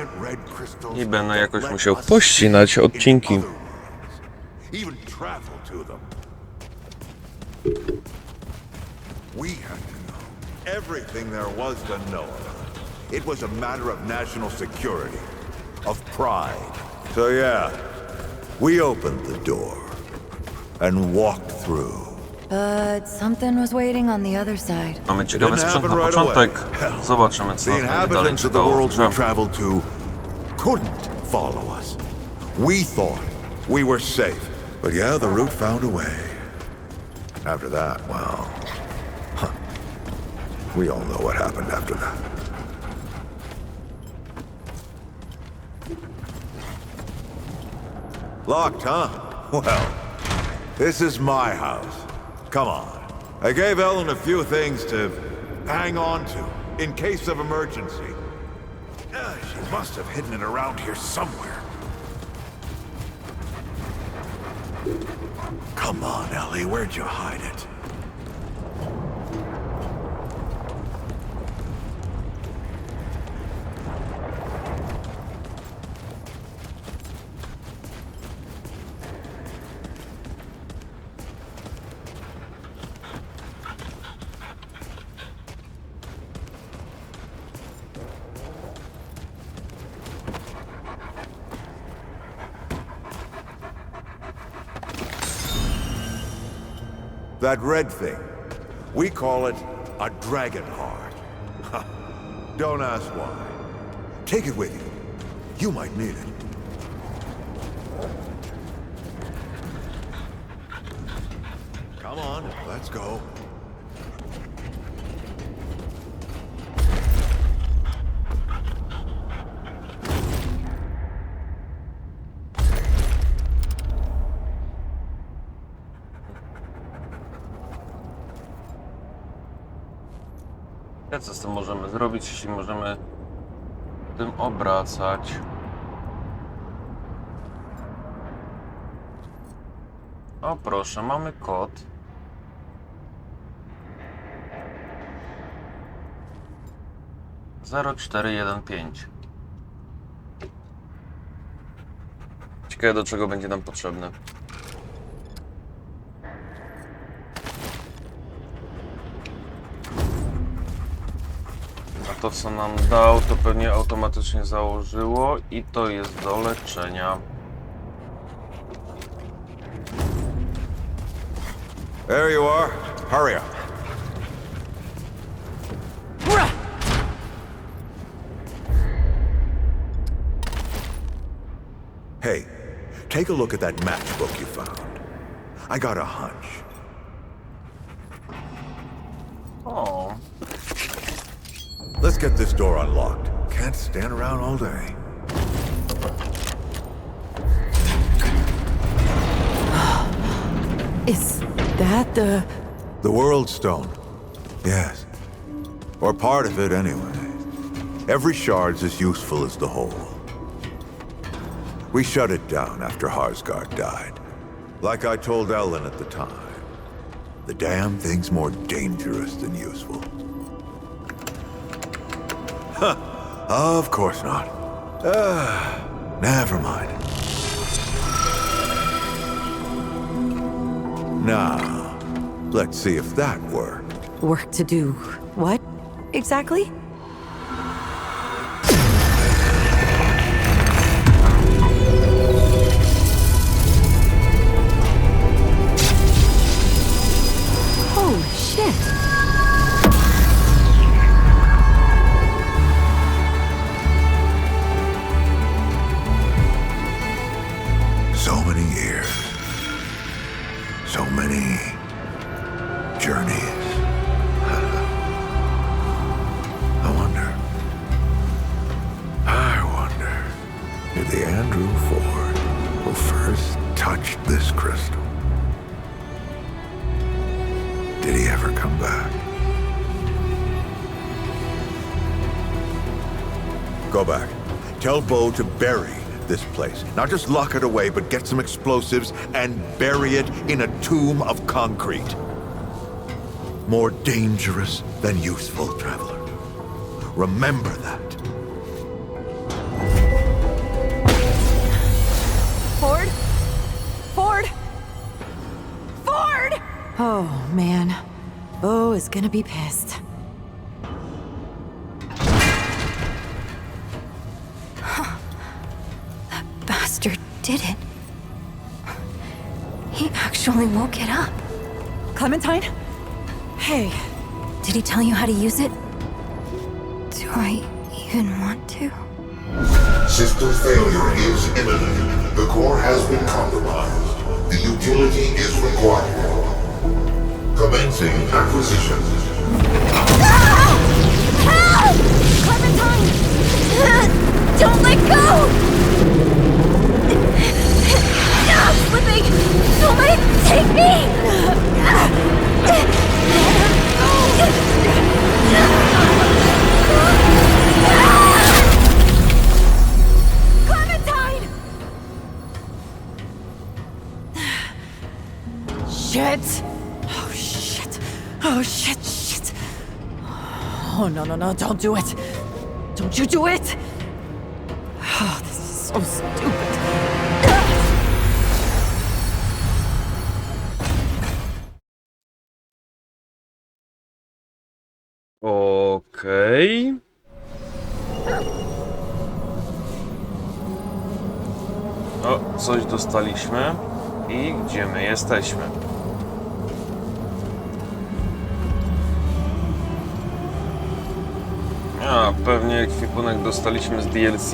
I będę jakoś musiał pościnać odcinki.
Even travel to them. We had to know everything there was to know about it. It was a matter of national security, of pride.
So yeah, we opened the door and walked through.
But something was waiting on the other side.
Mamy ciekawy sprzęt na początek. Zobaczymy, co
The
nas będzie dalej
inhabitants of the
czekało.
worlds we traveled to couldn't follow us. We thought we were safe, but yeah, the route found a way. After that, well, we all know what happened after that. Locked, huh? Well, this is my house. Come on. I gave Ellen a few things to hang on to, in case of emergency. She must have hidden it around here somewhere. Come on, Ellie, where'd you hide it? That red thing, we call it a dragon heart. Don't ask why. Take it with you. You might need it. Come on, let's go.
Co z tym możemy zrobić, jeśli możemy tym obracać? O proszę, mamy kod. Zero 415. Ciekawe, do czego będzie nam potrzebne. To, co nam dał, to pewnie automatycznie założyło i to jest do leczenia.
There you are. Hurry up. Hey, take a look at that matchbook you found. I got a hunch.
Oh.
Let's get this door unlocked. Can't stand around all day.
Is that the...
The World Stone. Yes. Or part of it, anyway. Every shard's as useful as the whole. We shut it down after Harsgard died.
Like I told Ellen at the time, the damn thing's more dangerous than useful. Huh. Of course not. Never mind. Now, let's see if that worked.
Work to do what, exactly? Holy shit!
So many years. So many journeys. I wonder if the Andrew Ford who first touched this crystal, did he ever come back? Go back. Tell Bo to bury this place. Not just lock it away, but get some explosives and bury it in a tomb of concrete. More dangerous than useful, traveler. Remember that.
Ford? Ford? Ford! Oh, man. Bo is gonna be pissed.
That bastard did it. He actually woke it up.
Clementine? Hey.
Did he tell you how to use it? Do I even want to?
System failure is imminent. The core has been compromised. The utility is required. Commencing acquisition.
Ah! Help! Clementine! Don't let go! I'm slipping! Somebody take me!
Clementine! Shit! Oh shit! Oh shit! Shit! Oh no! Don't do it! Don't you do it! Oh, this is so stupid.
Okej. O, coś dostaliśmy. I gdzie my jesteśmy? A, pewnie ekwipunek dostaliśmy z DLC.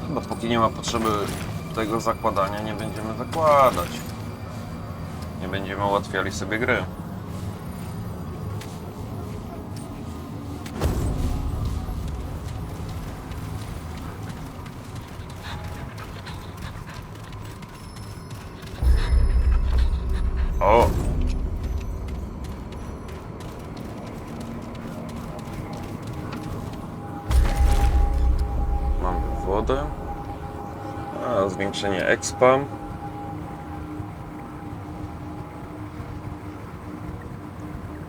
Dopóki nie ma potrzeby tego zakładania, nie będziemy zakładać. Nie będziemy ułatwiali sobie gry. O! Mamy wodę. A, zwiększenie expa.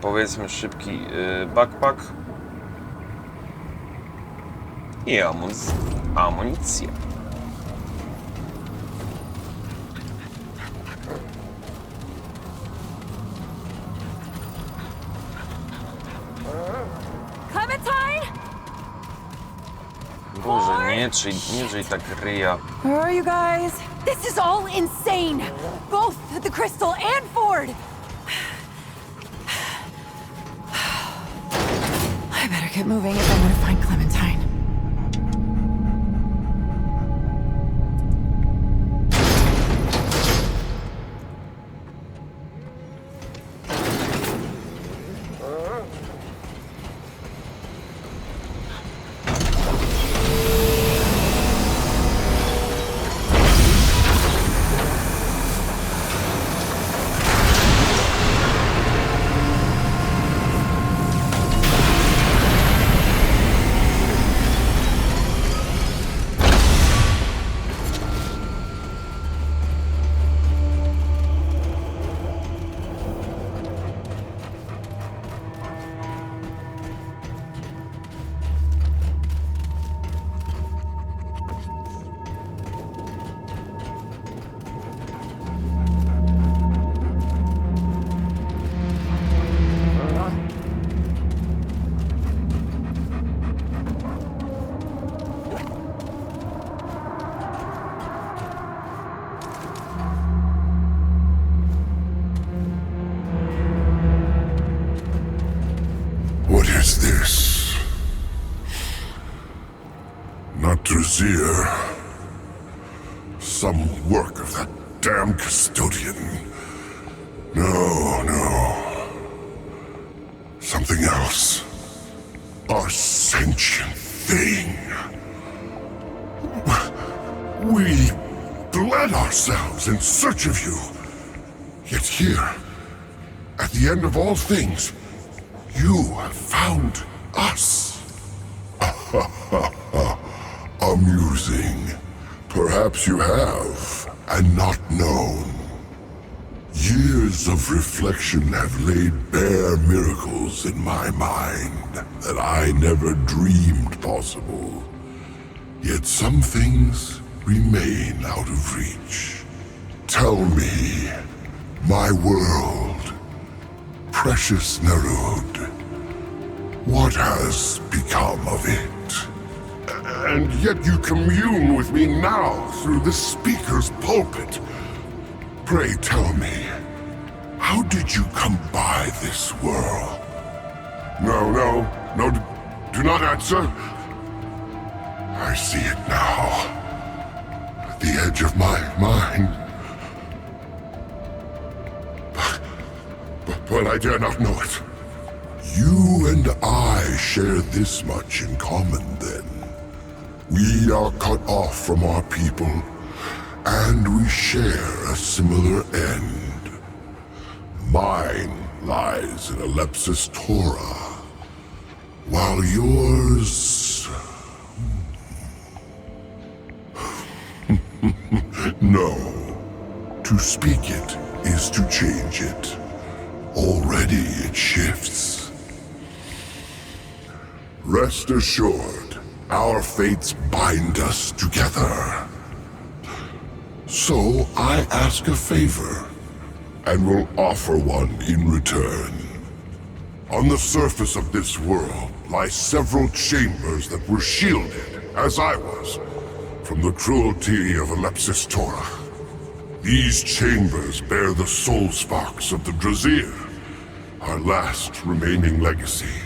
Powiedzmy szybki backpack. I amunicja.
Clementine?
Boże, nie żyj tak ryja.
Where are you guys? This is all insane! Both the Crystal and Ford! I better get moving if I want to find Clementine.
brazier. Some work of that damn custodian. No. Something else. A sentient thing. We bled ourselves in search of you. Yet here, at the end of all things, you have found us. Amusing. Perhaps you have, and not known. Years of reflection have laid bare miracles in my mind that I never dreamed possible. Yet some things remain out of reach. Tell me, my world, precious Nerud, what has become of it? And yet you commune with me now through the speaker's pulpit. Pray tell me, how did you come by this world? No, do not answer. I see it now. At the edge of my mind. But I dare not know it. You and I share this much in common, then. We are cut off from our people, and we share a similar end. Mine lies in Alepsis Torah, while yours... No. To speak it is to change it. Already it shifts. Rest assured, our fates bind us together. So I ask a favor, and will offer one in return. On the surface of this world lie several chambers that were shielded, as I was, from the cruelty of Alepsis Torah. These chambers bear the soul sparks of the Brazier, our last remaining legacy.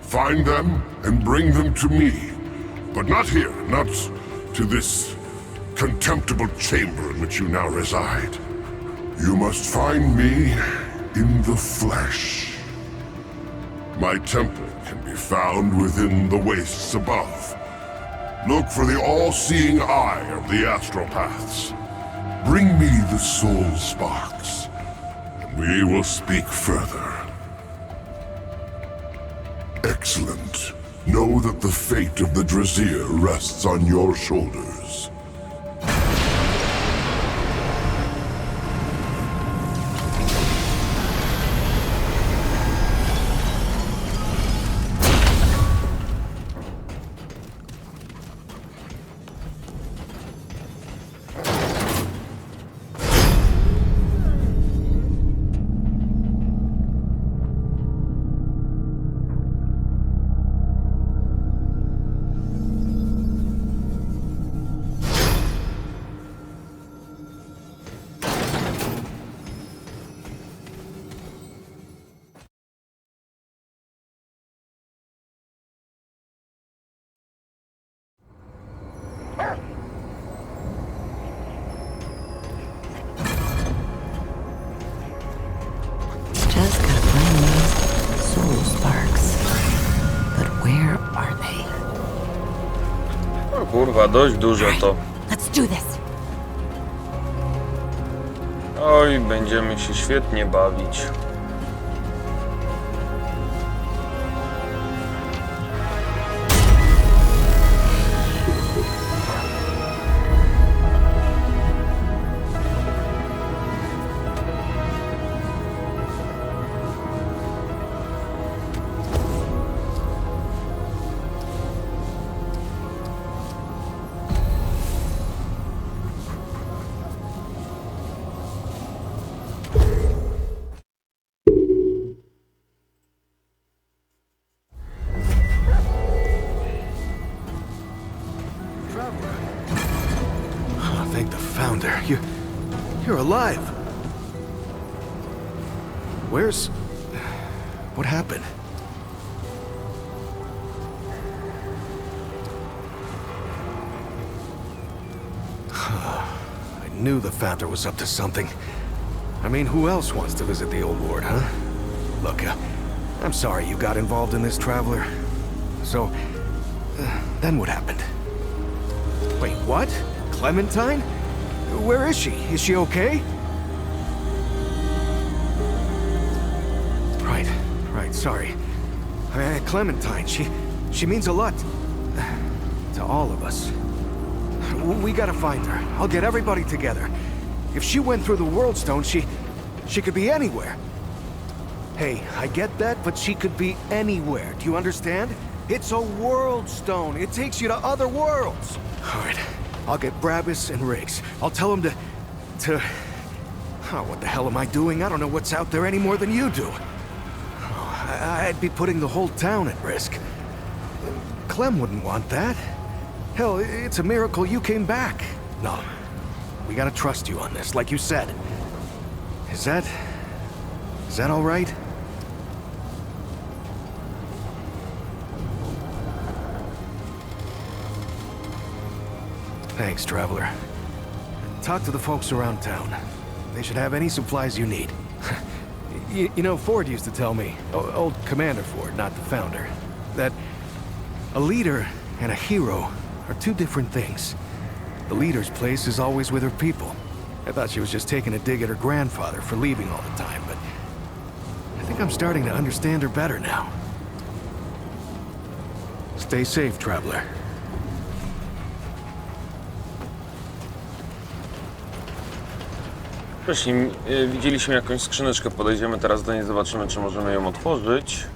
Find them and bring them to me, but not here, not to this contemptible chamber in which you now reside. You must find me in the flesh. My temple can be found within the wastes above. Look for the all-seeing eye of the astral paths. Bring me the soul sparks, and we will speak further. Excellent. Know that the fate of the Brazier rests on your shoulders.
Just gotta find these soul sparks. But where are they?
O kurwa, dość dużo to.
Let's do this.
Oj, będziemy się świetnie bawić.
Thank the Founder. You're alive. What happened? knew the founder was up to something. I mean, who else wants to visit the old lord, huh? Look, I'm sorry you got involved in this, Traveler. So, then what happened? Wait, what? Clementine? Where is she? Is she okay? Right, sorry. Clementine, she means a lot to all of us. We gotta find her. I'll get everybody together. If she went through the World Stone, she could be anywhere. Hey, I get that, but she could be anywhere. Do you understand? It's a World Stone. It takes you to other worlds. All right, I'll get Brabus and Riggs. I'll tell them to... Oh, what the hell am I doing? I don't know what's out there any more than you do. Oh, I'd be putting the whole town at risk. Clem wouldn't want that. Hell, it's a miracle you came back. No, we gotta trust you on this, like you said. Is that all right? Thanks, Traveler. Talk to the folks around town. They should have any supplies you need. You know, Ford used to tell me, old Commander Ford, not the founder, that a leader and a hero are two different things. The leader's place is always with her people. I thought she was just taking a dig at her grandfather for leaving all the time, but I think I'm starting to understand her better now. Stay safe, Traveler.
Wcześniej widzieliśmy jakąś skrzyneczkę, podejdziemy teraz do niej, zobaczymy, czy możemy ją otworzyć.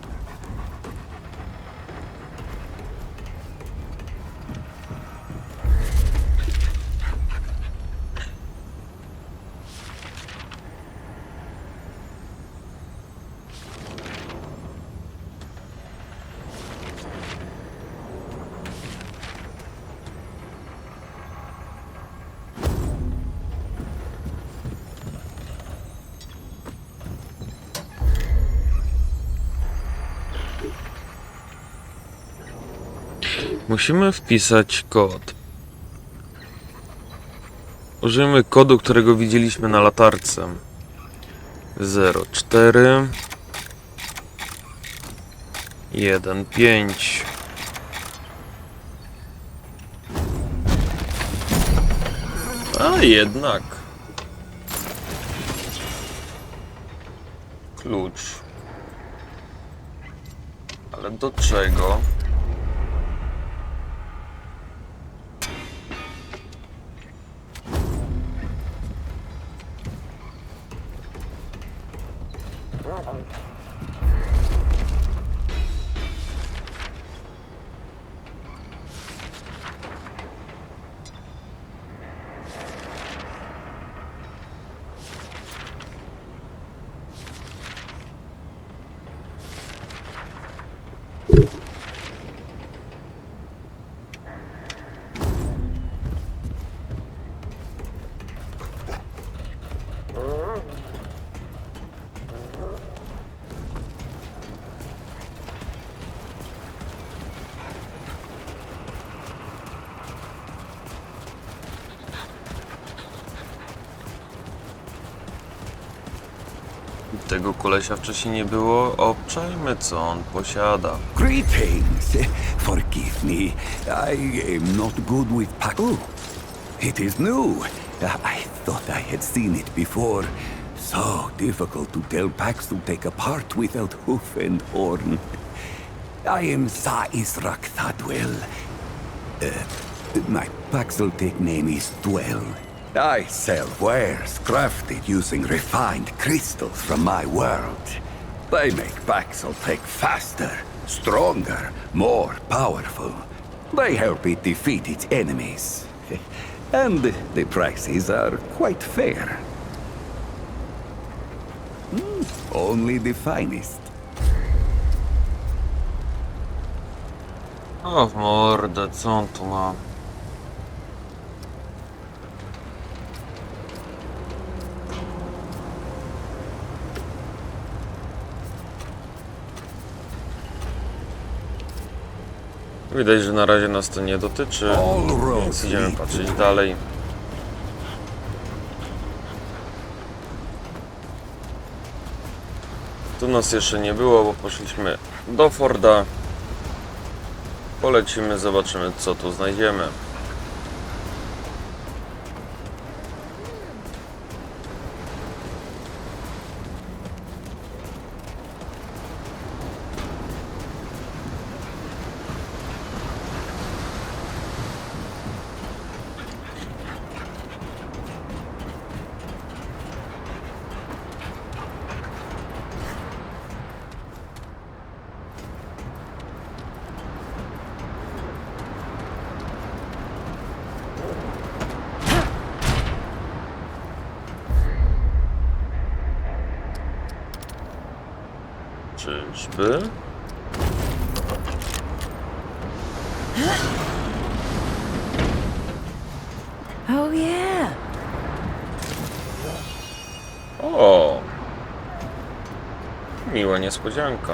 Musimy wpisać kod. Użyjmy kodu, którego widzieliśmy na latarce. 04 15. A jednak. Klucz. Ale do czego? Tego kolesia wcześniej nie było. Obczajmy, co on posiada.
Greetings. Forgive me. I am not good with Oh, it is new. I thought I had seen it before. So difficult to tell packs to take apart without hoof and horn. I am Sa Israk Thadwell. My Paxeltech name is Dwell. I sell wares crafted using refined crystals from my world. They make Paxeltech faster, stronger, more powerful. They help it defeat its enemies. And the prices are quite fair. Only the finest.
O w mordę, co on tu ma? Widać, że na razie nas to nie dotyczy, więc idziemy patrzeć dalej. Tu nas jeszcze nie było, bo poszliśmy do Forda. Polecimy, zobaczymy, co tu znajdziemy. Czyżby?
Oh yeah.
O! Miła niespodzianka.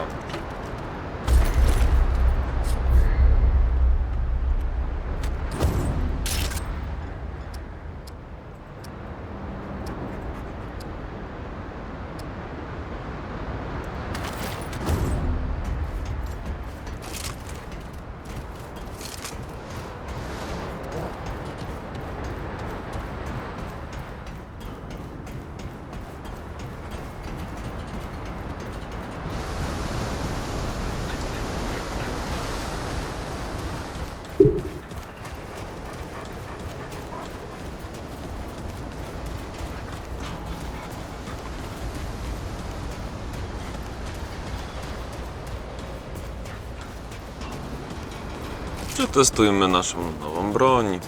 Przetestujmy naszą nową broń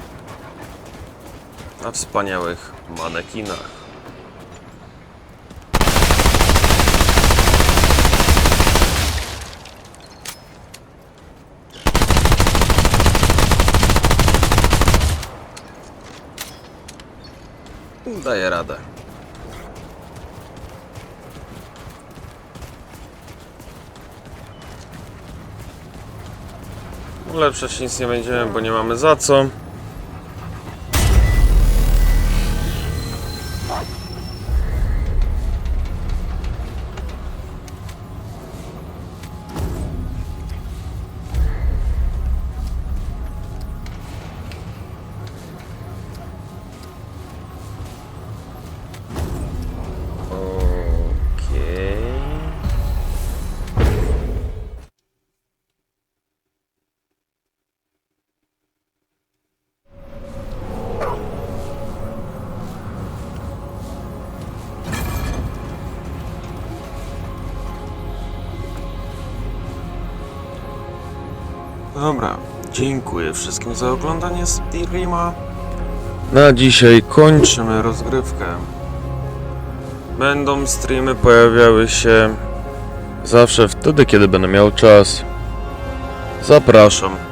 na wspaniałych manekinach. Daję radę. Ulepszać nic nie będziemy, bo nie mamy za co. Dobra, dziękuję wszystkim za oglądanie streama. Na dzisiaj kończymy rozgrywkę. Będą streamy pojawiały się zawsze wtedy, kiedy będę miał czas. Zapraszam.